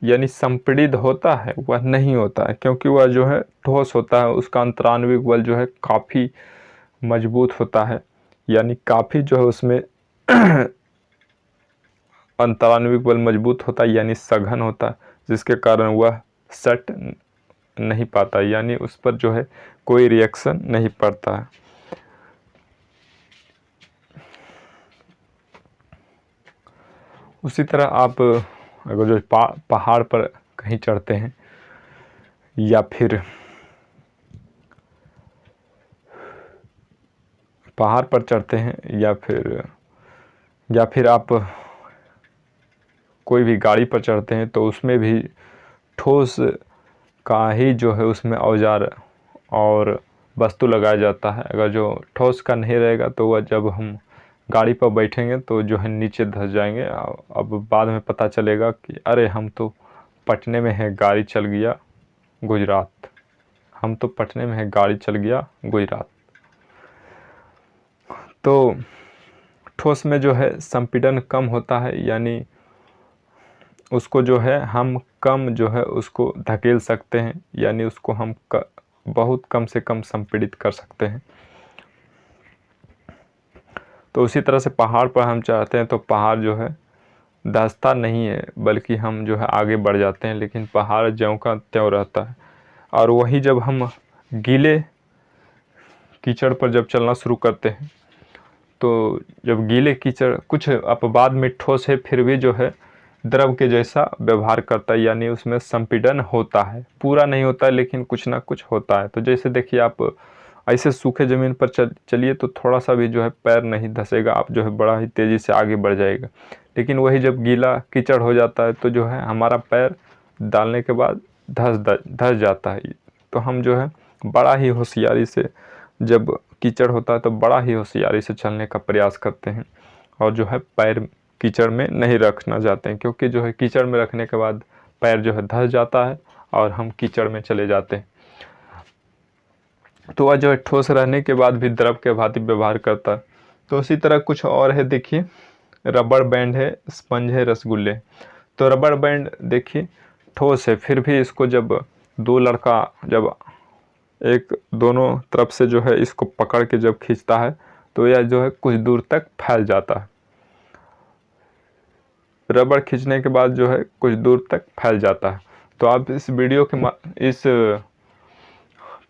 यानी संपीड़ित होता है, वह नहीं होता है, क्योंकि वह जो है ठोस होता है, उसका अंतराण्विक बल जो है काफ़ी मजबूत होता है, यानी काफ़ी जो है उसमें अंतराण्विक बल मजबूत होता है, यानी सघन होता है, जिसके कारण वह सट नहीं पाता, यानी उस पर जो है कोई रिएक्शन नहीं पड़ता है। उसी तरह आप अगर जो पहाड़ पर कहीं चढ़ते हैं, या फिर पहाड़ पर चढ़ते हैं, या फिर आप कोई भी गाड़ी पर चढ़ते हैं, तो उसमें भी ठोस का ही जो है उसमें औजार और वस्तु लगाया जाता है। अगर जो ठोस का नहीं रहेगा तो वह जब हम गाड़ी पर बैठेंगे तो जो है नीचे धंस जाएंगे। अब बाद में पता चलेगा कि अरे हम तो पटने में है, गाड़ी चल गया गुजरात, हम तो पटने में है, गाड़ी चल गया गुजरात। तो ठोस में जो है संपीड़न कम होता है, यानी उसको जो है हम कम जो है उसको धकेल सकते हैं, यानी उसको हम बहुत कम से कम संपीड़ित कर सकते हैं। तो उसी तरह से पहाड़ पर हम चढ़ते हैं तो पहाड़ जो है धंसता नहीं है, बल्कि हम जो है आगे बढ़ जाते हैं, लेकिन पहाड़ ज्यों का त्यों रहता है। और वही जब हम गीले कीचड़ पर जब चलना शुरू करते हैं, तो जब गीले कीचड़ कुछ अपवाद में ठोस है फिर भी जो है द्रव के जैसा व्यवहार करता है, यानी उसमें संपीड़न होता है, पूरा नहीं होता है लेकिन कुछ ना कुछ होता है। तो जैसे देखिए आप ऐसे सूखे ज़मीन पर चलिए तो थोड़ा सा भी जो है पैर नहीं धंसेगा, आप जो है बड़ा ही तेज़ी से आगे बढ़ जाएगा। लेकिन वही जब गीला कीचड़ हो जाता है तो जो है हमारा पैर डालने के बाद धंस जाता है। तो हम जो है बड़ा ही होशियारी से, जब कीचड़ होता है तो बड़ा ही होशियारी से चलने का प्रयास करते हैं, और जो है पैर कीचड़ में नहीं रखना चाहते हैं, क्योंकि जो है कीचड़ में रखने के बाद पैर जो है धंस जाता है और हम कीचड़ में चले जाते हैं। तो वह जो है ठोस रहने के बाद भी द्रव के भांति व्यवहार करता है। तो उसी तरह कुछ और है, देखिए रबड़ बैंड है, स्पंज है, रसगुल्ले। तो रबड़ बैंड देखिए ठोस है, फिर भी इसको जब दो लड़का जब एक दोनों तरफ से जो है इसको पकड़ के जब खींचता है तो यह जो है कुछ दूर तक फैल जाता है। रबड़ खींचने के बाद जो है कुछ दूर तक फैल जाता है। तो आप इस वीडियो के इस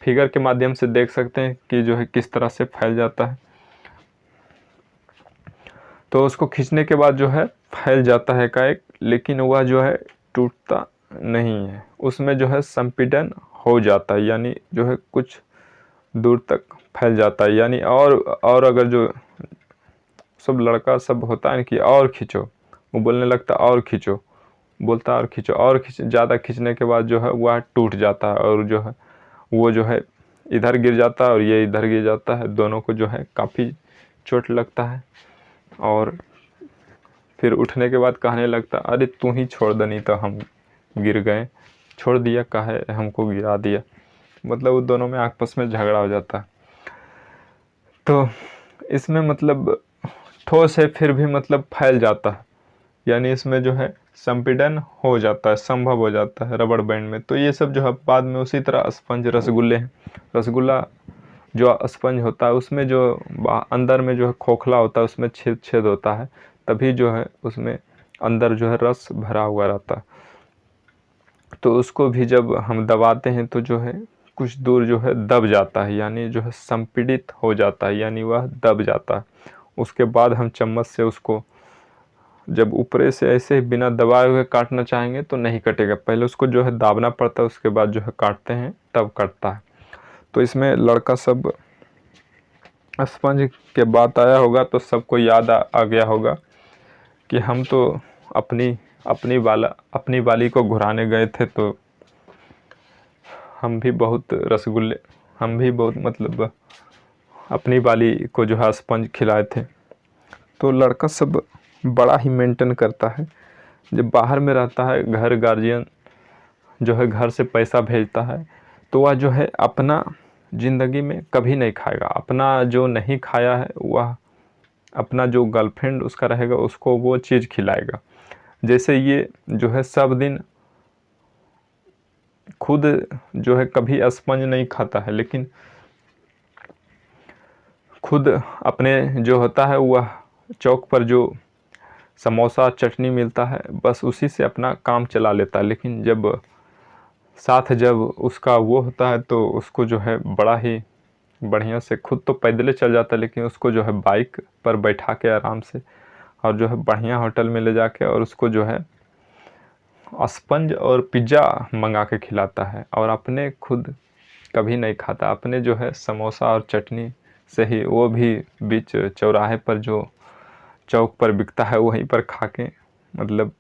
फिगर के माध्यम से देख सकते हैं कि जो है किस तरह से फैल जाता है। तो उसको खींचने के बाद जो है फैल जाता है एकाएक, लेकिन वह जो है टूटता नहीं है, उसमें जो है संपीड़न हो जाता है, यानी जो है कुछ दूर तक फैल जाता है। यानी और अगर जो सब लड़का सब होता है कि और खींचो, वो बोलने लगता और खींचो, बोलता और खींचो, और ज़्यादा खींचने के बाद जो है वह टूट जाता है और जो है वो जो है इधर गिर जाता है और ये इधर गिर जाता है, दोनों को जो है काफ़ी चोट लगता है। और फिर उठने के बाद कहने लगता, अरे तू ही छोड़ दे, नहीं तो हम गिर गए, छोड़ दिया, काहे हमको गिरा दिया। मतलब वो दोनों में आपस में झगड़ा हो जाता है। तो इसमें मतलब ठोस है फिर भी मतलब फैल जाता है, यानी इसमें जो है संपीड़न हो जाता है, संभव हो जाता है रबड़ बैंड में। तो ये सब जो है बाद में उसी तरह स्पंज रसगुल्ले हैं। रसगुल्ला जो स्पंज होता है उसमें जो अंदर में जो है खोखला होता है, उसमें छेद छेद होता है, तभी जो है उसमें अंदर जो है रस भरा हुआ रहता है। तो उसको भी जब हम दबाते हैं तो जो है कुछ दूर जो है दब जाता है, यानी जो है संपीड़ित हो जाता है, यानी वह दब जाता है। उसके बाद हम चम्मच से उसको जब ऊपरे से ऐसे बिना दबाए हुए काटना चाहेंगे तो नहीं कटेगा, पहले उसको जो है दाबना पड़ता है, उसके बाद जो है काटते हैं तब कटता है। तो इसमें लड़का सब स्पंज के बात आया होगा तो सबको याद आ गया होगा कि हम तो अपनी बाली को घुराने गए थे, तो हम भी बहुत मतलब अपनी बाली को जो है स्पंज खिलाए थे। तो लड़का सब बड़ा ही मेंटेन करता है। जब बाहर में रहता है, घर गार्जियन जो है घर से पैसा भेजता है, तो वह जो है अपना ज़िंदगी में कभी नहीं खाएगा। अपना जो नहीं खाया है वह अपना जो गर्लफ्रेंड उसका रहेगा उसको वो चीज़ खिलाएगा। जैसे ये जो है सब दिन खुद जो है कभी स्पंज नहीं खाता है, लेकिन खुद अपने जो होता है वह चौक पर जो समोसा चटनी मिलता है बस उसी से अपना काम चला लेता है। लेकिन जब उसका वो होता है तो उसको जो है बड़ा ही बढ़िया से, खुद तो पैदले चल जाता है, लेकिन उसको जो है बाइक पर बैठा के आराम से और जो है बढ़िया होटल में ले जाके और उसको जो है स्पंज और पिज़्ज़ा मंगा के खिलाता है। और अपने खुद कभी नहीं खाता, अपने जो है समोसा और चटनी से ही, वो भी बीच चौराहे पर जो चौक पर बिकता है वहीं पर खा के मतलब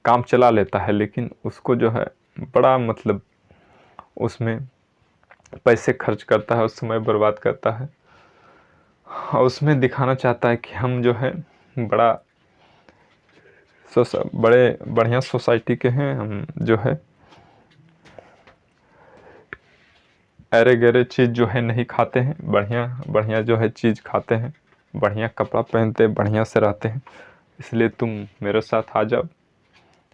काम चला लेता है। लेकिन उसको जो है बड़ा मतलब उसमें पैसे खर्च करता है, उस समय बर्बाद करता है और उसमें दिखाना चाहता है कि हम जो है बड़े बढ़िया सोसाइटी के हैं, हम जो है अरे गहरे चीज़ जो है नहीं खाते हैं, बढ़िया बढ़िया जो है चीज़ खाते हैं, बढ़िया कपड़ा पहनते, बढ़िया से रहते हैं, इसलिए तुम मेरे साथ आ जाओ,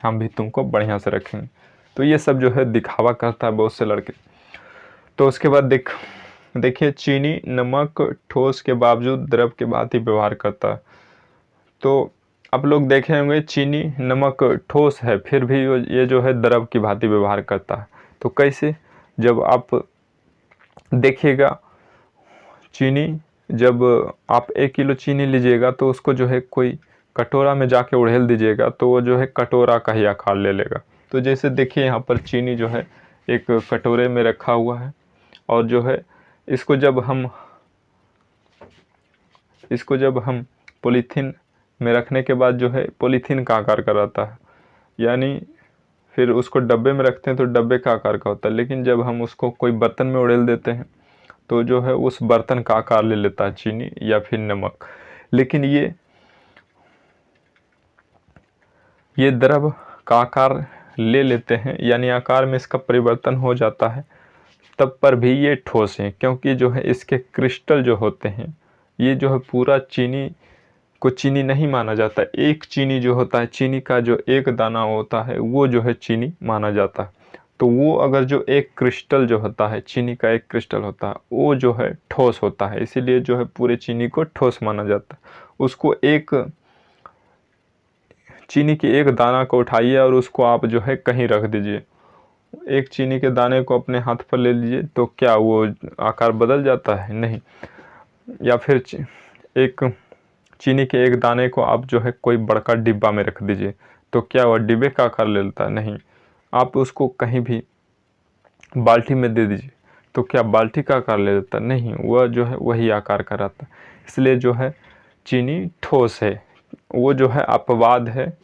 हम भी तुमको बढ़िया से रखेंगे। तो ये सब जो है दिखावा करता है बहुत से लड़के। तो उसके बाद देखिए चीनी नमक ठोस के बावजूद द्रव के भांति व्यवहार करता है। तो आप लोग देखे होंगे चीनी नमक ठोस है फिर भी ये जो है द्रव की भांति व्यवहार करता है। तो कैसे, जब आप देखिएगा चीनी, जब आप 1 किलो चीनी लीजिएगा तो उसको जो है कोई कटोरा में जाके उड़ेल दीजिएगा तो वो जो है कटोरा का ही आकार ले लेगा। तो जैसे देखिए यहाँ पर चीनी जो है एक कटोरे में रखा हुआ है और जो है इसको जब हम पॉलीथीन में रखने के बाद जो है पॉलीथीन का आकार कराता है, यानी फिर उसको डब्बे में रखते हैं तो डब्बे का आकार का होता है। लेकिन जब हम उसको कोई बर्तन में उड़ेल देते हैं तो जो है उस बर्तन का आकार ले लेता है चीनी या फिर नमक। लेकिन ये द्रव का आकार ले लेते हैं, यानी आकार में इसका परिवर्तन हो जाता है, तब पर भी ये ठोस हैं, क्योंकि जो है इसके क्रिस्टल जो होते हैं, ये जो है पूरा चीनी को चीनी नहीं माना जाता। एक चीनी जो होता है, चीनी का जो एक दाना होता है वो जो है चीनी माना जाता है। तो वो अगर जो एक क्रिस्टल जो होता है, चीनी का एक क्रिस्टल होता है, वो जो है ठोस होता है, इसीलिए जो है पूरे चीनी को ठोस माना जाता है। उसको चीनी के एक दाना को उठाइए और उसको आप जो है कहीं रख दीजिए, एक चीनी के दाने को अपने हाथ पर ले लीजिए, तो क्या वो आकार बदल जाता है? नहीं। या फिर एक चीनी के एक दाने को आप जो है कोई बड़का डिब्बा में रख दीजिए, तो क्या वह डिब्बे का आकार ले लेता है? नहीं। आप उसको कहीं भी बाल्टी में दे दीजिए, तो क्या बाल्टी का आकार ले लेता है? नहीं, वह जो है वही आकार का रहता है। इसलिए जो है चीनी ठोस है, वो जो है अपवाद है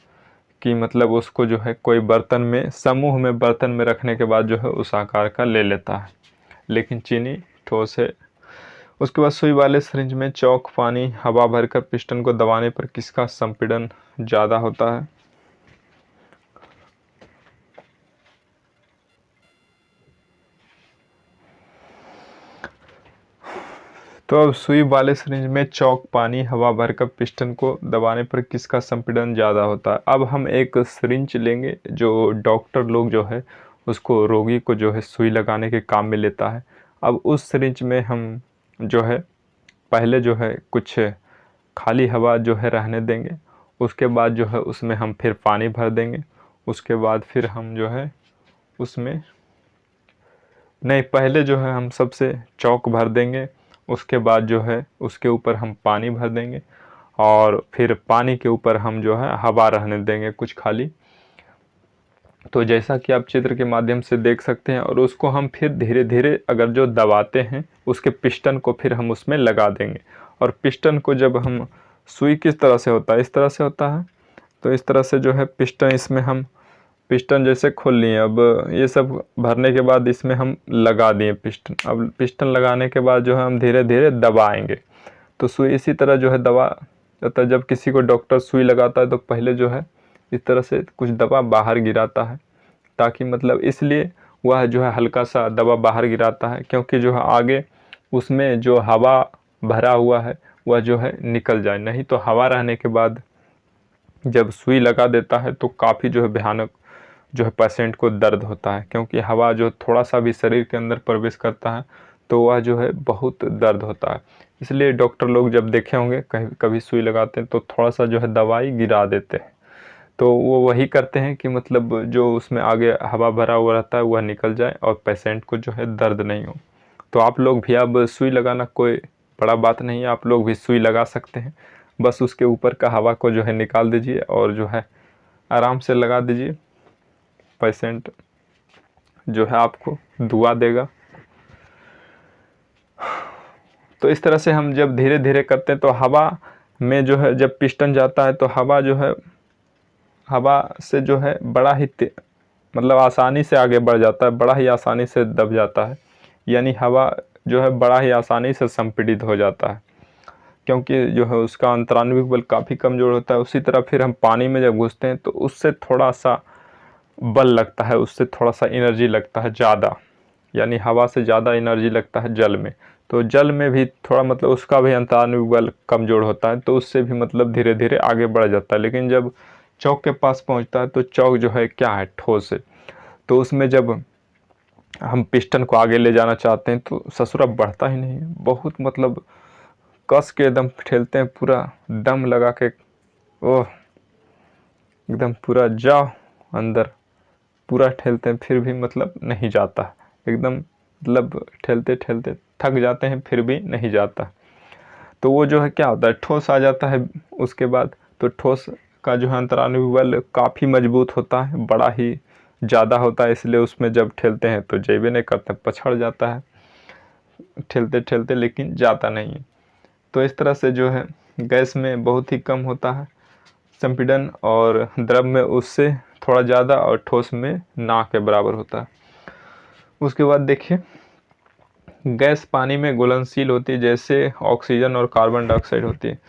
कि मतलब उसको जो है कोई बर्तन में, समूह में बर्तन में रखने के बाद जो है उस आकार का ले लेता है, लेकिन चीनी ठोस है। उसके बाद सुई वाले सिरिंज में चौक पानी हवा भरकर पिस्टन को दबाने पर किसका संपीड़न ज़्यादा होता है? तो अब सुई वाले सिरिंज में चौक पानी हवा भरकर पिस्टन को दबाने पर किसका संपीड़न ज़्यादा होता है? अब हम एक सिरिंज लेंगे जो डॉक्टर लोग जो है उसको, रोगी को जो है सुई लगाने के काम में लेता है। अब उस सिरिंज में हम जो है पहले जो है कुछ खाली हवा जो है रहने देंगे, उसके बाद जो है उसमें हम फिर पानी भर देंगे, उसके बाद फिर हम जो है उसमें, नहीं, पहले जो है हम सबसे चौक भर देंगे, उसके बाद जो है उसके ऊपर हम पानी भर देंगे और फिर पानी के ऊपर हम जो है हवा रहने देंगे कुछ खाली। तो जैसा कि आप चित्र के माध्यम से देख सकते हैं, और उसको हम फिर धीरे धीरे अगर जो दबाते हैं उसके पिस्टन को फिर हम उसमें लगा देंगे। और पिस्टन को जब हम, सुई किस तरह से होता है, इस तरह से होता है, तो इस तरह से जो है पिस्टन, इसमें हम पिस्टन जैसे खोल लिए, अब ये सब भरने के बाद इसमें हम लगा दिए पिस्टन। अब पिस्टन लगाने के बाद जो है हम धीरे धीरे दबाएंगे, तो सुई इसी तरह जो है दबा जाता है। जब किसी को डॉक्टर सुई लगाता है तो पहले जो है इस तरह से कुछ दवा बाहर गिराता है, ताकि मतलब इसलिए वह जो है हल्का सा दवा बाहर गिराता है, क्योंकि जो है आगे उसमें जो हवा भरा हुआ है वह जो है निकल जाए। नहीं तो हवा रहने के बाद जब सुई लगा देता है तो काफ़ी जो है भयानक जो है पेशेंट को दर्द होता है, क्योंकि हवा जो थोड़ा सा भी शरीर के अंदर प्रवेश करता है तो वह जो है बहुत दर्द होता है। इसलिए डॉक्टर लोग जब देखे होंगे कहीं कभी सुई लगाते हैं तो थोड़ा सा जो है दवाई गिरा देते हैं, तो वो वही करते हैं कि मतलब जो उसमें आगे हवा भरा हुआ रहता है वह निकल जाए और पेशेंट को जो है दर्द नहीं हो। तो आप लोग भी, अब सुई लगाना कोई बड़ा बात नहीं है, आप लोग भी सुई लगा सकते हैं। बस उसके ऊपर का हवा को जो है निकाल दीजिए और जो है आराम से लगा दीजिए, पेशेंट जो है आपको दुआ देगा। तो इस तरह से हम जब धीरे धीरे करते हैं तो हवा में जो है जब पिस्टन जाता है तो हवा जो है, हवा से जो है बड़ा ही मतलब आसानी से आगे बढ़ जाता है, बड़ा ही आसानी से दब जाता है, यानी हवा जो है बड़ा ही आसानी से संपीड़ित हो जाता है, क्योंकि जो है उसका अंतरान्विक बल काफ़ी कमज़ोर होता है। उसी तरह फिर हम पानी में जब घुसते हैं तो उससे थोड़ा सा बल लगता है, उससे थोड़ा सा एनर्जी लगता है ज़्यादा, यानी हवा से ज़्यादा एनर्जी लगता है जल में। तो जल में भी थोड़ा मतलब उसका भी अंतरान्विक बल कमज़ोर होता है, तो उससे भी मतलब धीरे धीरे आगे बढ़ जाता है। लेकिन जब चौक के पास पहुंचता है तो चौक जो है क्या है, ठोस है, तो उसमें जब हम पिस्टन को आगे ले जाना चाहते हैं तो ससुरा बढ़ता ही नहीं है, बहुत मतलब कस के एकदम ठेलते हैं, पूरा दम लगा के, ओह एकदम पूरा जाओ अंदर, पूरा ठेलते हैं, फिर भी मतलब नहीं जाता, एकदम मतलब ठेलते ठेलते थक जाते हैं फिर भी नहीं जाता। तो वो जो है क्या होता है, ठोस आ जाता है उसके बाद। तो ठोस का जो है अंतरान्विक बल काफ़ी मजबूत होता है, बड़ा ही ज़्यादा होता है, इसलिए उसमें जब ठेलते हैं तो जेबे नहीं करते, पछड़ जाता है ठेलते ठेलते, लेकिन जाता नहीं है। तो इस तरह से जो है गैस में बहुत ही कम होता है संपीड़न, और द्रव में उससे थोड़ा ज़्यादा, और ठोस में ना के बराबर होता है। उसके बाद देखिए, गैस पानी में घुलनशील होती है जैसे ऑक्सीजन और कार्बन डाइऑक्साइड होती है।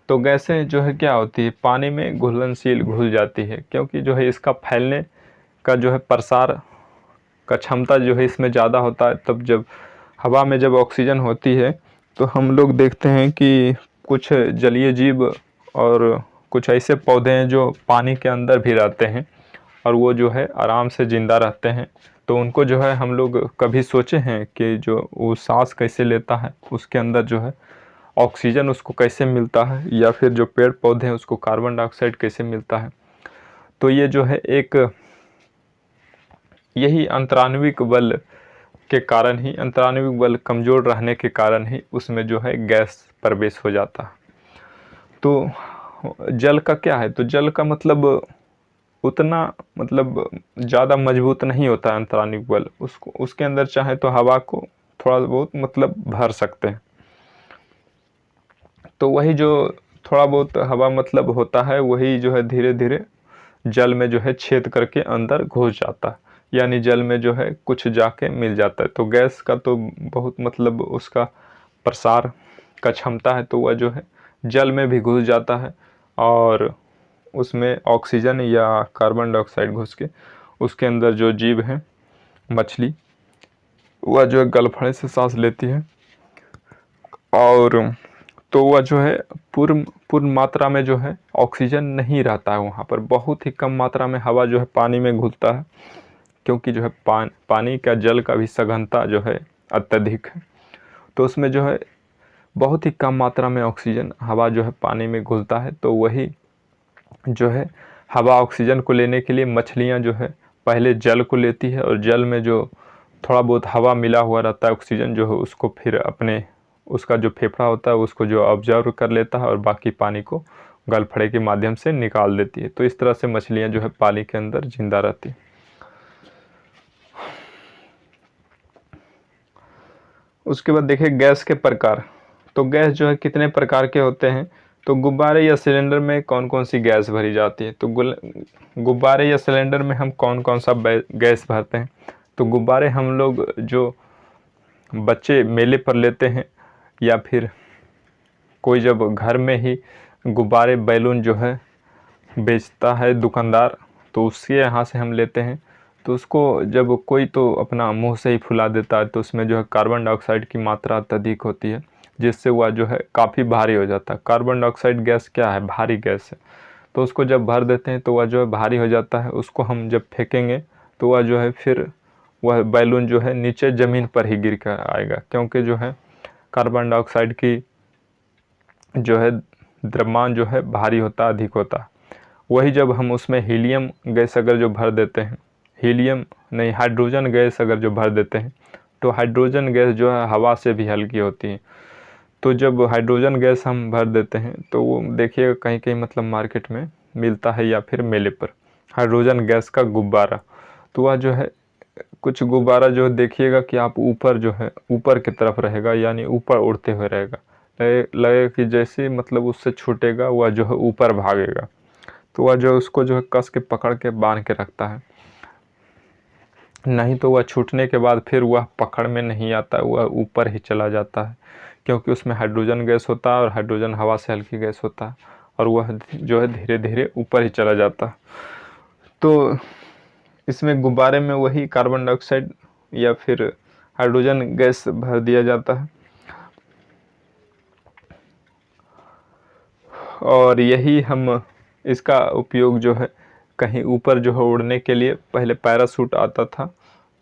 तो गैसें जो है क्या होती है, पानी में घुलनशील घुल जाती है, क्योंकि जो है इसका फैलने का जो है प्रसार का क्षमता जो है इसमें ज़्यादा होता है। तब जब हवा में जब ऑक्सीजन होती है तो हम लोग देखते हैं कि कुछ जलीय जीव और कुछ ऐसे पौधे हैं जो पानी के अंदर भी रहते हैं और वो जो है आराम से ज़िंदा रहते हैं। तो उनको जो है हम लोग कभी सोचे हैं कि जो वो सांस कैसे लेता है, उसके अंदर जो है ऑक्सीजन उसको कैसे मिलता है, या फिर जो पेड़ पौधे हैं उसको कार्बन डाइऑक्साइड कैसे मिलता है। तो ये जो है एक, यही अंतरान्विक बल के कारण ही, अंतरान्विक बल कमज़ोर रहने के कारण ही उसमें जो है गैस प्रवेश हो जाता है। तो जल का क्या है, तो जल का मतलब उतना मतलब ज़्यादा मजबूत नहीं होता है अंतरान्विक बल, उसको उसके अंदर चाहे तो हवा को थोड़ा बहुत मतलब भर सकते हैं। तो वही जो थोड़ा बहुत हवा मतलब होता है, वही जो है धीरे धीरे जल में जो है छेद करके अंदर घुस जाता है, यानी जल में जो है कुछ जाके मिल जाता है। तो गैस का तो बहुत मतलब उसका प्रसार का क्षमता है, तो वह जो है जल में भी घुस जाता है और उसमें ऑक्सीजन या कार्बन डाइऑक्साइड घुस के उसके अंदर जो जीव है मछली, वह जो है गलफड़े से सांस लेती है और तो वह जो है पूर्ण मात्रा में जो है ऑक्सीजन नहीं रहता है वहाँ पर, बहुत ही कम मात्रा में हवा जो है पानी में घुलता है, क्योंकि जो है पानी का जल का भी सघनता जो है अत्यधिक है, तो उसमें जो है बहुत ही कम मात्रा में ऑक्सीजन हवा जो है पानी में घुलता है। तो वही जो है हवा ऑक्सीजन को लेने के लिए मछलियाँ जो है पहले जल को लेती है और जल में जो थोड़ा बहुत हवा मिला हुआ रहता है ऑक्सीजन जो है उसको फिर अपने उसका जो फेफड़ा होता है उसको जो ऑब्जर्व कर लेता है और बाकी पानी को गलफड़े के माध्यम से निकाल देती है। तो इस तरह से मछलियाँ जो है पानी के अंदर जिंदा रहती है। उसके बाद देखिए गैस के प्रकार। तो गैस जो है कितने प्रकार के होते हैं, तो गुब्बारे या सिलेंडर में कौन कौन सी गैस भरी जाती है। तो गुब्बारे या सिलेंडर में हम कौन कौन सा गैस भरते हैं। तो गुब्बारे हम लोग जो बच्चे मेले पर लेते हैं या फिर कोई जब घर में ही गुब्बारे बैलून जो है बेचता है दुकानदार, तो उसके यहाँ से हम लेते हैं। तो उसको जब कोई तो अपना मुंह से ही फुला देता है तो उसमें जो है कार्बन डाइऑक्साइड की मात्रा अत्यधिक होती है, जिससे वह जो है काफ़ी भारी हो जाता है। कार्बन डाइऑक्साइड गैस क्या है, भारी गैस है। तो उसको जब भर देते हैं तो वह जो है भारी हो जाता है, उसको हम जब फेंकेंगे तो वह जो है फिर वह बैलून जो है नीचे ज़मीन पर ही गिर कर आएगा, क्योंकि जो है कार्बन डाइऑक्साइड की जो है द्रव्यमान जो है भारी होता है, अधिक होता है। वही जब हम उसमें हीलियम गैस अगर जो भर देते हैं, हीलियम नहीं हाइड्रोजन गैस अगर जो भर देते हैं, तो हाइड्रोजन गैस जो है हवा से भी हल्की होती है। तो जब हाइड्रोजन गैस हम भर देते हैं तो वो देखिएगा कहीं कहीं मतलब मार्केट में मिलता है या फिर मेले पर हाइड्रोजन गैस का गुब्बारा। तो वह जो है कुछ गुब्बारा जो देखिएगा कि आप ऊपर जो है ऊपर की तरफ रहेगा, यानी ऊपर उड़ते हुए रहेगा, लगेगा कि जैसे मतलब उससे छूटेगा वह जो है ऊपर भागेगा। तो वह जो उसको जो है कस के पकड़ के बांध के रखता है, नहीं तो वह छूटने के बाद फिर वह पकड़ में नहीं आता, वह ऊपर ही चला जाता है, क्योंकि उसमें हाइड्रोजन गैस होता है और हाइड्रोजन हवा से हल्की गैस होता है और वह जो है धीरे धीरे ऊपर ही चला जाता है। तो इसमें गुब्बारे में वही कार्बन डाइऑक्साइड या फिर हाइड्रोजन गैस भर दिया जाता है और यही हम इसका उपयोग जो है कहीं ऊपर जो है उड़ने के लिए पहले पैराशूट आता था,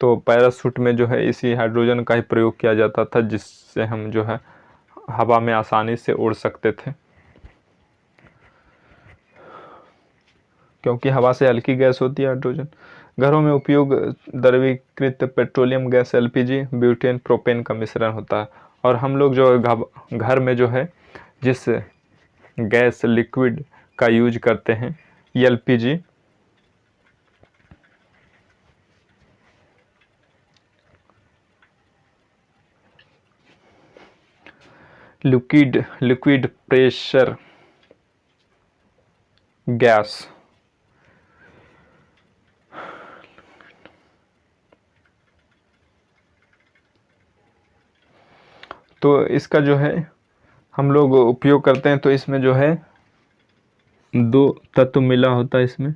तो पैराशूट में जो है इसी हाइड्रोजन का ही प्रयोग किया जाता था, जिससे हम जो है हवा में आसानी से उड़ सकते थे, क्योंकि हवा से हल्की गैस होती है हाइड्रोजन। घरों में उपयोग द्रवीकृत petroleum gas LPG butane propane का मिश्रण होता है। और हम लोग जो घर में जो है जिस गैस लिक्विड का यूज करते हैं एलपीजी, लिक्विड प्रेशर गैस, तो इसका जो है हम लोग उपयोग करते हैं। तो इसमें जो है दो तत्व मिला होता है, इसमें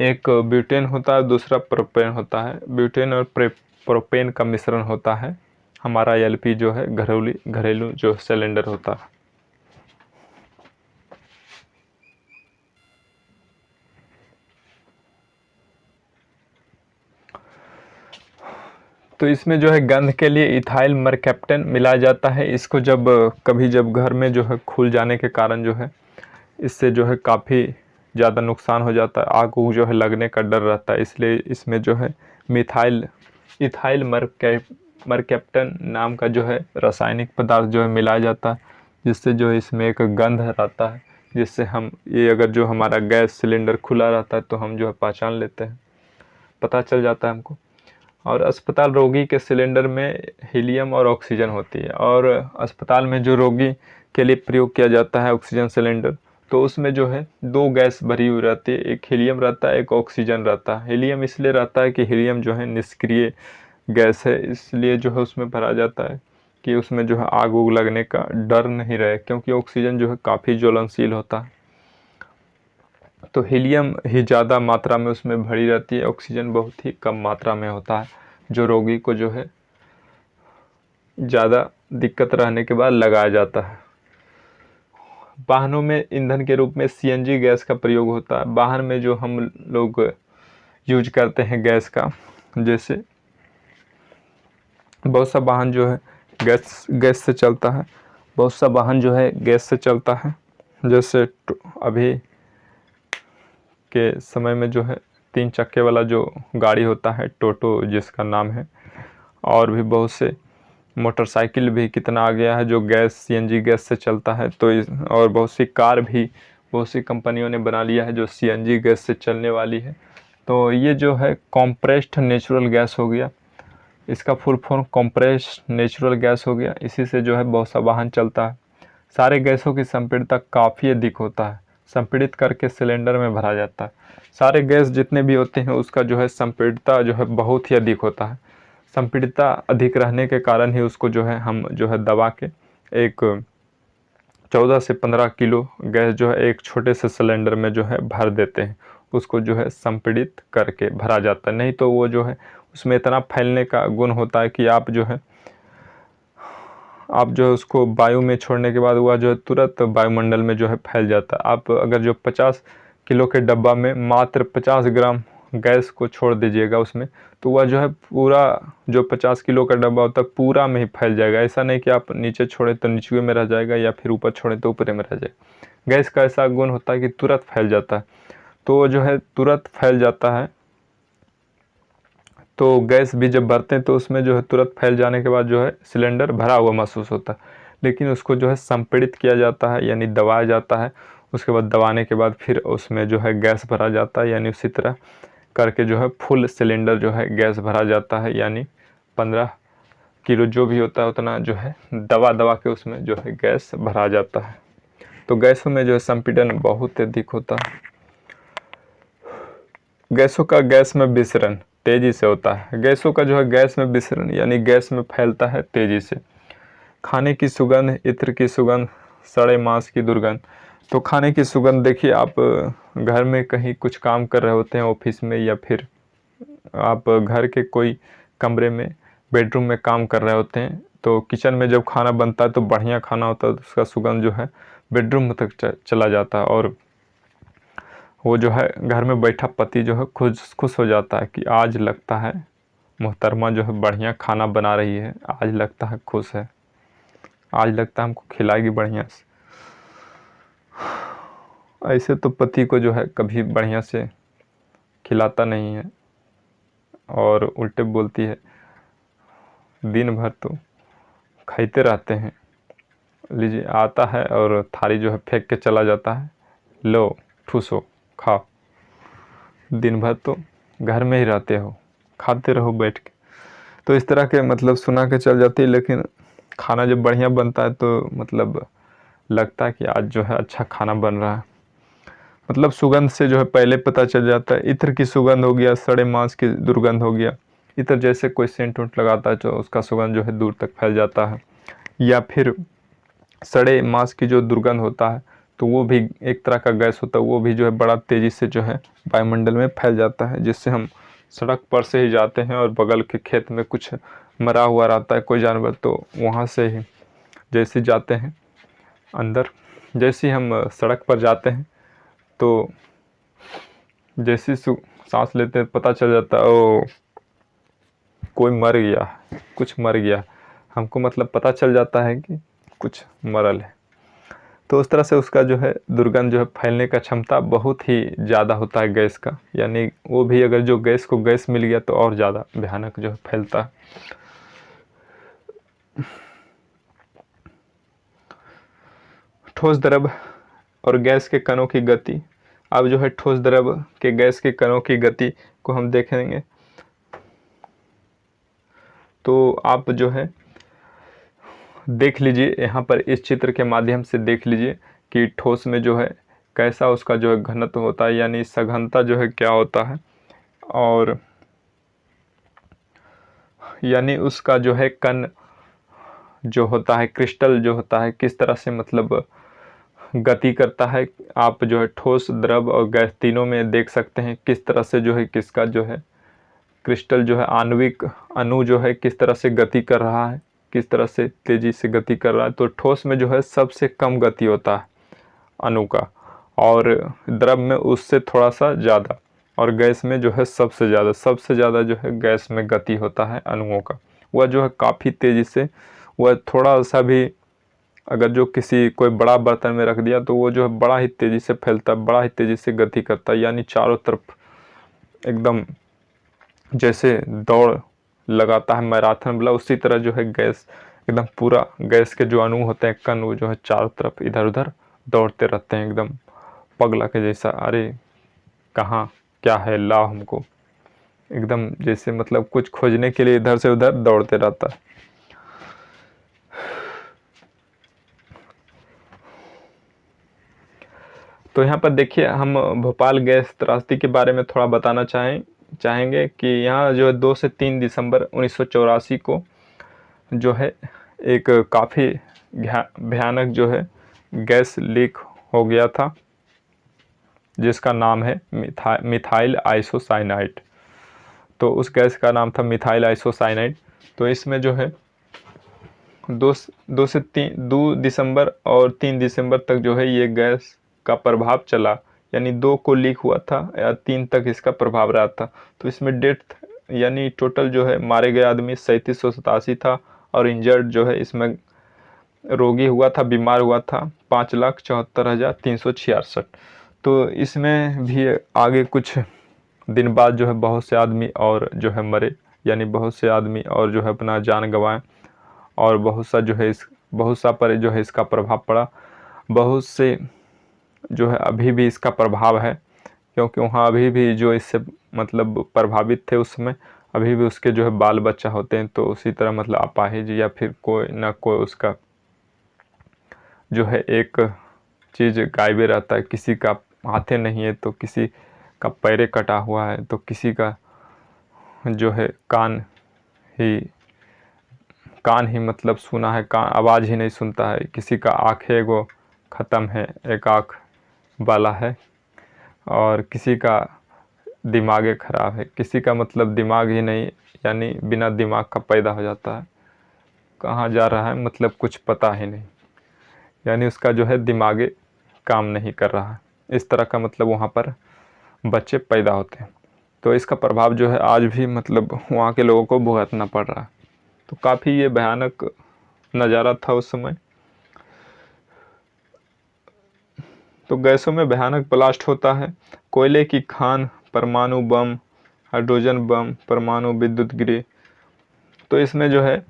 एक ब्यूटेन होता है, दूसरा प्रोपेन होता है। ब्यूटेन और प्रोपेन का मिश्रण होता है हमारा एलपी जो है घरेलू जो सिलेंडर होता है। तो इसमें जो है गंध के लिए इथाइल मरकैप्टन मिलाया जाता है। इसको जब घर में जो है खुल जाने के कारण जो है इससे जो है काफ़ी ज़्यादा नुकसान हो जाता है, आग उग जो है लगने का डर रहता है, इसलिए इसमें जो है इथाइल मरकैप्टन नाम का जो है रासायनिक पदार्थ जो है मिलाया जाता है, जिससे जो है इसमें एक गंध रहता है, जिससे हम ये अगर जो हमारा गैस सिलेंडर खुला रहता है तो हम जो है पहचान लेते हैं, पता चल जाता है हमको। और अस्पताल रोगी के सिलेंडर में हीलियम और ऑक्सीजन होती है, और अस्पताल में जो रोगी के लिए प्रयोग किया जाता है ऑक्सीजन सिलेंडर, तो उसमें जो है 2 गैस भरी हुई रहती है, एक हीलियम रहता है, एक ऑक्सीजन रहता है। हीलियम इसलिए रहता है कि हीलियम जो है निष्क्रिय गैस है, इसलिए जो है उसमें भरा जाता है कि उसमें जो है आग उग लगने का डर नहीं रहे, क्योंकि ऑक्सीजन जो है काफ़ी ज्वलनशील होता है। तो हीलियम ही ज़्यादा मात्रा में उसमें भरी रहती है, ऑक्सीजन बहुत ही कम मात्रा में होता है, जो रोगी को जो है ज़्यादा दिक्कत रहने के बाद लगाया जाता है। वाहनों में ईंधन के रूप में सीएनजी गैस का प्रयोग होता है। वाहन में जो हम लोग यूज करते हैं गैस का, जैसे बहुत सा वाहन जो है गैस से चलता है, बहुत सा वाहन जो है गैस से चलता है। जैसे अभी के समय में जो है 3 चक्के वाला जो गाड़ी होता है टोटो जिसका नाम है, और भी बहुत से मोटरसाइकिल भी कितना आ गया है जो गैस सीएनजी गैस से चलता है। तो और बहुत सी कार भी बहुत सी कंपनियों ने बना लिया है जो सीएनजी गैस से चलने वाली है। तो ये जो है कॉम्प्रेस्ड नेचुरल गैस हो गया, इसका full form compressed natural gas हो गया। इसी से जो है बहुत सा वाहन चलता है। सारे गैसों की संपीड़ितता काफ़ी अधिक होता है, संपीड़ित करके सिलेंडर में भरा जाता है। सारे गैस जितने भी होते हैं उसका जो है संपीड़ितता जो है बहुत ही अधिक होता है। संपीड़ितता अधिक रहने के कारण ही उसको जो है हम जो है दबा के एक 14 से 15 किलो गैस जो है एक छोटे से सिलेंडर में जो है भर देते हैं, उसको जो है संपीड़ित करके भरा जाता है। नहीं तो वो जो है उसमें इतना फैलने का गुण होता है कि आप जो है उसको वायु में छोड़ने के बाद वह जो है तुरंत वायुमंडल में जो है फैल जाता है। आप अगर जो 50 किलो के डब्बा में मात्र 50 ग्राम गैस को छोड़ दीजिएगा उसमें, तो वह जो है पूरा जो 50 किलो का डब्बा होता है पूरा में ही फैल जाएगा। ऐसा नहीं कि आप नीचे छोड़े तो नीचे में रह जाएगा या फिर ऊपर छोड़े तो ऊपर में रह जाएगा। गैस का ऐसा गुण होता है कि तुरंत फैल जाता है, तो जो है तुरंत फैल जाता है। तो गैस भी जब भरते हैं तो उसमें जो है तुरंत फैल जाने के बाद जो है सिलेंडर भरा हुआ महसूस होता है, लेकिन उसको जो है संपीड़ित किया जाता है, यानी दबाया जाता है। उसके बाद दबाने के बाद फिर उसमें जो है गैस भरा जाता है, यानी उसी तरह करके जो है फुल सिलेंडर जो है गैस भरा जाता है, यानी 15 किलो जो भी होता है उतना जो है दबा के उसमें जो है गैस भरा जाता है। तो गैसों में जो है संपीड़न बहुत अधिक होता है। गैसों का गैस में विसरण तेज़ी से होता है। गैसों का जो है गैस में विसरण यानी गैस में फैलता है तेज़ी से। खाने की सुगंध, इत्र की सुगंध, सड़े मांस की दुर्गंध। तो खाने की सुगंध देखिए, आप घर में कहीं कुछ काम कर रहे होते हैं ऑफिस में, या फिर आप घर के कोई कमरे में बेडरूम में काम कर रहे होते हैं, तो किचन में जब खाना बनता है तो बढ़िया खाना होता है तो उसका सुगंध जो है बेडरूम तक चला जाता है, और वो जो है घर में बैठा पति जो है खुश हो जाता है कि आज लगता है मोहतरमा जो है बढ़िया खाना बना रही है, आज लगता है खुश है, आज लगता है हमको खिलाएगी बढ़िया से। ऐसे तो पति को जो है कभी बढ़िया से खिलाता नहीं है और उल्टे बोलती है, दिन भर तो खाते रहते हैं, लीजिए आता है और थाली जो है फेंक के चला जाता है, लो ठूसो खाओ, दिन भर तो घर में ही रहते हो, खाते रहो बैठ के। तो इस तरह के मतलब सुना के चल जाती है, लेकिन खाना जब बढ़िया बनता है तो मतलब लगता है कि आज जो है अच्छा खाना बन रहा है। मतलब सुगंध से जो है पहले पता चल जाता है। इत्र की सुगंध हो गया, सड़े मांस की दुर्गंध हो गया। इत्र जैसे कोई सेंट उंट लगाता है तो उसका सुगंध जो है दूर तक फैल जाता है। या फिर सड़े मांस की जो दुर्गंध होता है तो वो भी एक तरह का गैस होता है, वो भी जो है बड़ा तेज़ी से जो है वायुमंडल में फैल जाता है, जिससे हम सड़क पर से ही जाते हैं और बगल के खेत में कुछ मरा हुआ रहता है कोई जानवर, तो वहाँ से ही जैसे जाते हैं अंदर, जैसे ही हम सड़क पर जाते हैं तो जैसे सांस लेते हैं पता चल जाता है ओ कोई मर गया, कुछ मर गया, हमको मतलब पता चल जाता है कि कुछ मरल है। तो उस तरह से उसका जो है दुर्गंध जो है फैलने का क्षमता बहुत ही ज़्यादा होता है गैस का, यानी वो भी अगर जो गैस को गैस मिल गया तो और ज़्यादा भयानक जो है फैलता है। ठोस द्रव और गैस के कणों की गति। अब जो है ठोस द्रव के गैस के कणों की गति को हम देखेंगे, तो आप जो है देख लीजिए यहाँ पर इस चित्र के माध्यम से देख लीजिए कि ठोस में जो है कैसा उसका जो है घनत्व होता है, यानी सघनता जो है क्या होता है, और यानी उसका जो है कण जो होता है, क्रिस्टल जो होता है, किस तरह से मतलब गति करता है। आप जो है ठोस, द्रव और गैस तीनों में देख सकते हैं किस तरह से जो है किसका जो है क्रिस्टल जो है आणविक अणु जो है किस तरह से गति कर रहा है, किस तरह से तेजी से गति कर रहा है। तो ठोस में जो है सबसे कम गति होता है अणु का, और द्रव में उससे थोड़ा सा ज़्यादा, और गैस में जो है सबसे ज़्यादा जो है गैस में गति होता है अणुओं का। वह जो है काफ़ी तेज़ी से, वह थोड़ा सा भी अगर जो किसी कोई बड़ा बर्तन में रख दिया तो वो जो है बड़ा ही तेज़ी से फैलता है, बड़ा ही तेज़ी से गति करता है, यानी चारों तरफ एकदम जैसे दौड़ लगाता है मैराथन वाला, उसी तरह जो है गैस एकदम पूरा, गैस के जो अणु होते हैं कण, वो जो है चारों तरफ इधर उधर दौड़ते रहते हैं एकदम पगला के जैसा। अरे कहाँ क्या है, लाओ हमको, एकदम जैसे मतलब कुछ खोजने के लिए इधर से उधर दौड़ते रहता है। तो यहाँ पर देखिए, हम भोपाल गैस त्रासदी के बारे में थोड़ा बताना चाहेंगे कि यहाँ जो है 2 से 3 दिसंबर 1984 को जो है एक काफ़ी भयानक जो है गैस लीक हो गया था, जिसका नाम है मिथाइल आइसोसाइनाइड। तो उस गैस का नाम था मिथाइल आइसोसाइनाइड। तो इसमें जो है 2 दिसंबर और 3 दिसंबर तक जो है ये गैस का प्रभाव चला, यानी 2 को लीक हुआ था या 3 तक इसका प्रभाव रहा था। तो इसमें डेथ यानी टोटल जो है मारे गए आदमी 3787 था, और इंजर्ड जो है इसमें रोगी हुआ था, बीमार हुआ था 5,74,366। तो इसमें भी आगे कुछ दिन बाद जो है बहुत से आदमी और जो है मरे, यानी बहुत से आदमी और जो है अपना जान गंवाए, और बहुत सा पर जो है इसका प्रभाव पड़ा। बहुत से जो है अभी भी इसका प्रभाव है, क्योंकि वहाँ अभी भी जो इससे मतलब प्रभावित थे उस समय, अभी भी उसके जो है बाल बच्चा होते हैं। तो उसी तरह मतलब अपाहिज या फिर कोई ना कोई उसका जो है एक चीज़ गायबे रहता है। किसी का हाथे नहीं है तो किसी का पैरे कटा हुआ है, तो किसी का जो है कान ही मतलब सुना है, कान आवाज़ ही नहीं सुनता है। किसी का आँखें वो ख़त्म है, एक आँख वाला है, और किसी का दिमाग ख़राब है, किसी का मतलब दिमाग ही नहीं, यानी बिना दिमाग का पैदा हो जाता है। कहाँ जा रहा है मतलब कुछ पता ही नहीं, यानी उसका जो है दिमाग काम नहीं कर रहा है। इस तरह का मतलब वहाँ पर बच्चे पैदा होते हैं। तो इसका प्रभाव जो है आज भी मतलब वहाँ के लोगों को भुगतना पड़ रहा है। तो काफ़ी ये भयानक नज़ारा था उस समय। तो गैसों में भयानक ब्लास्ट होता है। कोयले की खान, परमाणु बम, हाइड्रोजन बम, परमाणु विद्युत गृह। तो इसमें जो है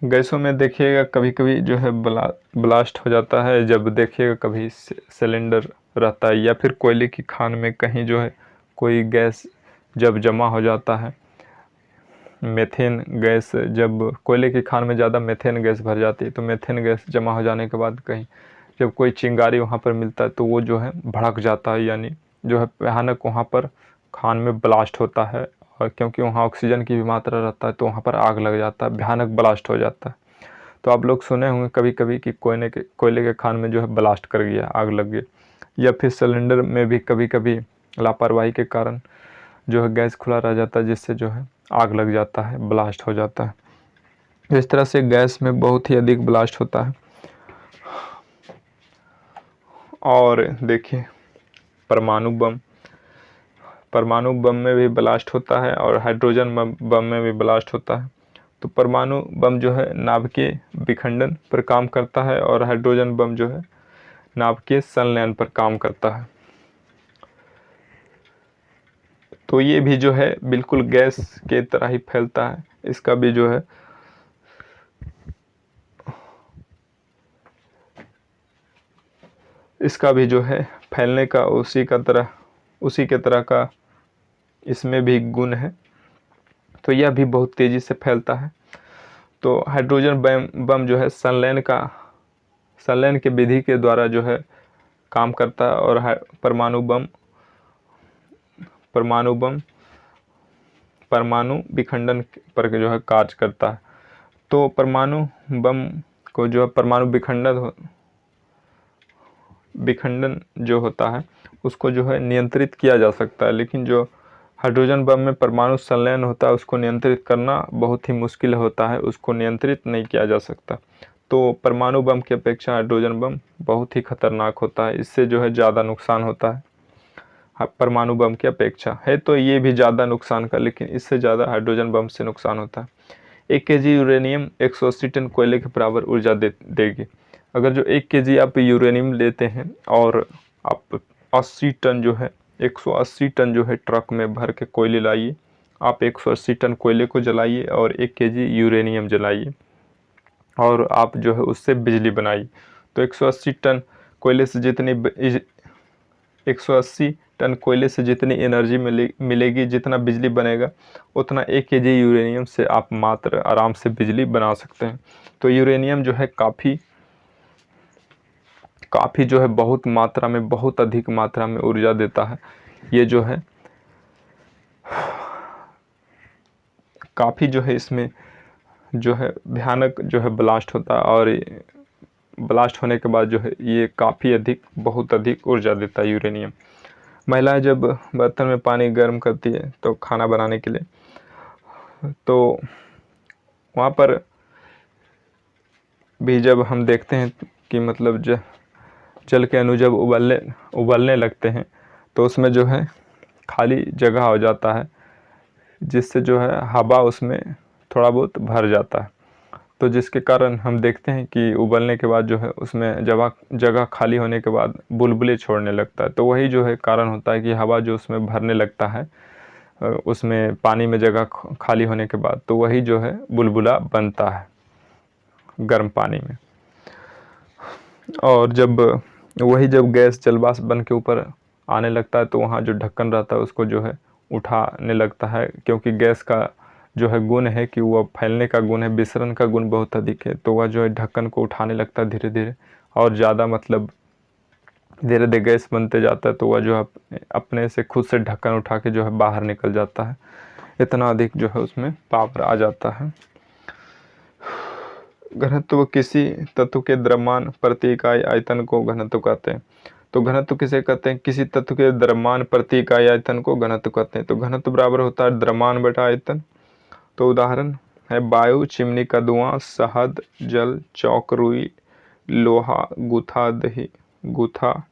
गैसों में देखिएगा कभी कभी जो है ब्लास्ट हो जाता है, जब देखिएगा कभी सिलेंडर रहता है या फिर कोयले की खान में कहीं जो है कोई गैस जब जमा हो जाता है, मेथेन गैस, जब कोयले की खान में ज़्यादा मेथेन गैस भर जाती है, तो मेथेन गैस जमा हो जाने के बाद कहीं जब कोई चिंगारी वहाँ पर मिलता है तो वो जो है भड़क जाता है, यानी जो है भयानक वहाँ पर खान में ब्लास्ट होता है। और क्योंकि वहाँ ऑक्सीजन की भी मात्रा रहता है तो वहाँ पर आग लग जाता है, भयानक ब्लास्ट हो जाता है। तो आप लोग सुने होंगे कभी कभी कि कोयले के खान में जो है ब्लास्ट कर गया, आग लग गई, या फिर सिलेंडर में भी कभी कभी लापरवाही के कारण जो है गैस खुला रह जाता है, जिससे जो है आग लग जाता है, ब्लास्ट हो जाता है। इस तरह से गैस में बहुत ही अधिक ब्लास्ट होता है। और देखिए परमाणु बम में भी ब्लास्ट होता है, और हाइड्रोजन बम में भी ब्लास्ट होता है। तो परमाणु बम जो है नाभिकीय विखंडन पर काम करता है, और हाइड्रोजन बम जो है नाभिकीय संलयन पर काम करता है। तो ये भी जो है बिल्कुल गैस के तरह ही फैलता है। इसका भी जो है फैलने का उसी के तरह का इसमें भी गुण है। तो यह भी बहुत तेज़ी से फैलता है। तो हाइड्रोजन बम जो है संलयन के विधि के द्वारा जो है काम करता है, और परमाणु विखंडन पर जो है कार्य करता है। तो परमाणु बम को जो है परमाणु विखंडन जो होता है उसको जो है नियंत्रित किया जा सकता है, लेकिन जो हाइड्रोजन बम में परमाणु संलयन होता है उसको नियंत्रित करना बहुत ही मुश्किल होता है, उसको नियंत्रित नहीं किया जा सकता। तो परमाणु बम की अपेक्षा हाइड्रोजन बम बहुत ही खतरनाक होता है, इससे जो है ज़्यादा नुकसान होता है परमाणु बम की अपेक्षा। है तो ये भी ज़्यादा नुकसान का, लेकिन इससे ज़्यादा हाइड्रोजन बम से नुकसान होता है। 1 kg यूरेनियम 180 टन कोयले के बराबर ऊर्जा देगी। अगर जो 1 kg आप यूरेनियम लेते हैं और आप 80 टन जो है 180 टन जो है ट्रक में भर के कोयले लाइए, आप 180 टन कोयले को जलाइए और 1 kg यूरेनियम जलाइए और आप जो है उससे बिजली बनाइए। तो 180 टन कोयले से जितनी एनर्जी मिलेगी, जितना बिजली बनेगा, उतना 1 kg यूरेनियम से आप मात्र आराम से बिजली बना सकते हैं। तो यूरेनियम जो है काफ़ी जो है बहुत अधिक मात्रा में ऊर्जा देता है। ये जो है काफ़ी जो है इसमें जो है भयानक जो है ब्लास्ट होता है, और ब्लास्ट होने के बाद जो है ये बहुत अधिक ऊर्जा देता है यूरेनियम। महिलाएं जब बर्तन में पानी गर्म करती है तो खाना बनाने के लिए, तो वहाँ पर भी जब हम देखते हैं कि मतलब जल के अणु जब उबलने लगते हैं तो उसमें जो है खाली जगह हो जाता है, जिससे जो है हवा उसमें थोड़ा बहुत भर जाता है। तो जिसके कारण हम देखते हैं कि उबलने के बाद जो है उसमें जगह खाली होने के बाद बुलबुले छोड़ने लगता है। तो वही जो है कारण होता है कि हवा जो उसमें भरने लगता है, उसमें पानी में जगह खाली होने के बाद, तो वही जो है बुलबुला बनता है गर्म पानी में। और जब गैस जलवाष्प बन के ऊपर आने लगता है तो वहाँ जो ढक्कन रहता है उसको जो है उठाने लगता है, क्योंकि गैस का जो है गुण है कि वह फैलने का गुण है, विसरण का गुण बहुत अधिक है। तो वह जो है ढक्कन को उठाने लगता है धीरे धीरे, और ज़्यादा मतलब धीरे धीरे गैस बनते जाता है, तो वह जो है अपने से खुद से ढक्कन उठा के जो है बाहर निकल जाता है। इतना अधिक जो है उसमें पावर आ जाता है। घनत्व किसी तत्व के द्रव्यमान प्रति इकाई आयतन को घनत्व कहते हैं। तो घनत्व किसे कहते हैं? किसी तत्व के द्रव्यमान प्रति इकाई आयतन को घनत्व कहते हैं। तो घनत्व बराबर होता है द्रव्यमान बटा आयतन। तो उदाहरण है वायु, चिमनी का धुआं, शहद, जल, चौक, रुई, लोहा, गूथा, दही, गूथा।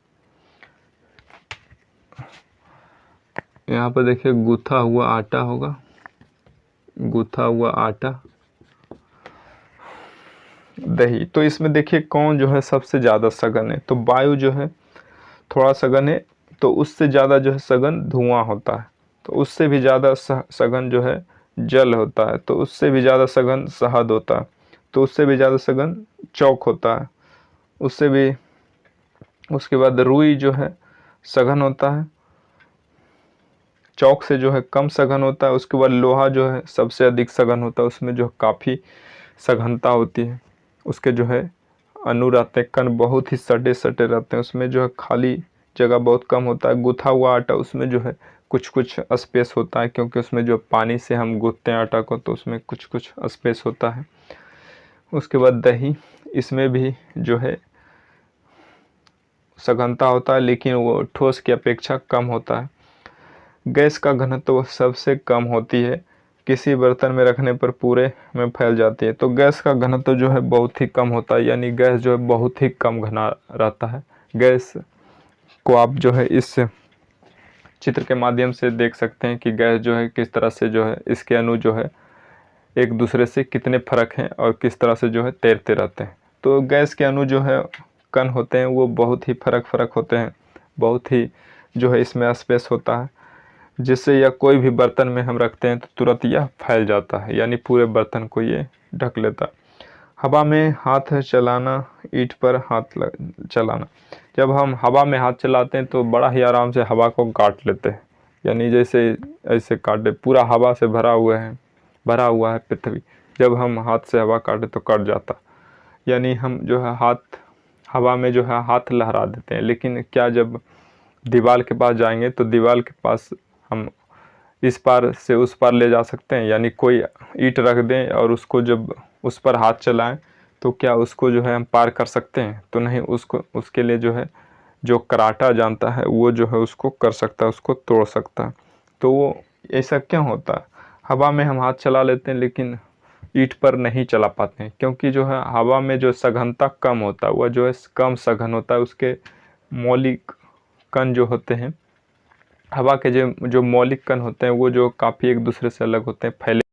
यहाँ पर देखिए गूथा हुआ आटा होगा, गूथा हुआ आटा, दही। तो इसमें देखिए कौन जो है सबसे ज़्यादा सघन है? तो वायु जो है थोड़ा सघन है, तो उससे ज़्यादा जो है सघन धुआं होता है। तो उससे भी ज़्यादा सघन जो है जल होता है। तो उससे भी ज़्यादा सघन शहद होता है। तो उससे भी ज़्यादा सघन चौक होता है। उसके बाद रुई जो है सघन होता है, चौक से जो है कम सघन होता है। उसके बाद लोहा जो है सबसे अधिक सघन होता है, उसमें जो काफ़ी सघनता होती है। उसके जो है अणु रहते हैं, कण बहुत ही सटे सटे रहते हैं, उसमें जो है खाली जगह बहुत कम होता है। गूथा हुआ आटा, उसमें जो है कुछ कुछ स्पेस होता है, क्योंकि उसमें जो पानी से हम गूंथते हैं आटा को, तो उसमें कुछ कुछ स्पेस होता है। उसके बाद दही, इसमें भी जो है सघनता होता है, लेकिन वो ठोस की अपेक्षा कम होता है। गैस का घनत्व सबसे कम होती है, किसी बर्तन में रखने पर पूरे में फैल जाती है। तो गैस का घनत्व जो है बहुत ही कम होता है, यानी गैस जो है बहुत ही कम घना रहता है। गैस को आप जो है इस चित्र के माध्यम से देख सकते हैं कि गैस जो है किस तरह से जो है इसके अणु जो है एक दूसरे से कितने फर्क हैं और किस तरह से जो है तैरते रहते हैं। तो गैस के अणु जो है कण होते हैं वो बहुत ही फर्क होते हैं, बहुत ही जो है इसमें स्पेस होता है, जिससे यह कोई भी बर्तन में हम रखते हैं तो तुरंत यह फैल जाता है, यानी पूरे बर्तन को ये ढक लेता है। हवा में हाथ चलाना, ईंट पर हाथ चलाना। जब हम हवा में हाथ चलाते हैं तो बड़ा ही आराम से हवा को काट लेते हैं, यानी जैसे ऐसे काटे, पूरा हवा से भरा हुआ है पृथ्वी। जब हम हाथ से हवा काटे तो कट जाता। यानी हम जो है हाथ हवा में जो है हाथ लहरा देते हैं, लेकिन क्या जब दीवार के पास जाएंगे तो दीवार के पास हम इस पार से उस पार ले जा सकते हैं? यानी कोई ईंट रख दें और उसको जब उस पर हाथ चलाएं तो क्या उसको जो है हम पार कर सकते हैं? तो नहीं, उसको उसके लिए जो है जो कराटा जानता है वो जो है उसको कर सकता है, उसको तोड़ सकता है। तो वो ऐसा क्यों होता है? हवा में हम हाथ चला लेते हैं लेकिन ईंट पर नहीं चला पाते हैं, क्योंकि जो है हवा में जो सघनता कम होता है, वह जो है कम सघन होता है। उसके मौलिक कण जो होते हैं, हवा के जो जो मौलिक कण होते हैं वो जो काफ़ी एक दूसरे से अलग होते हैं, फैले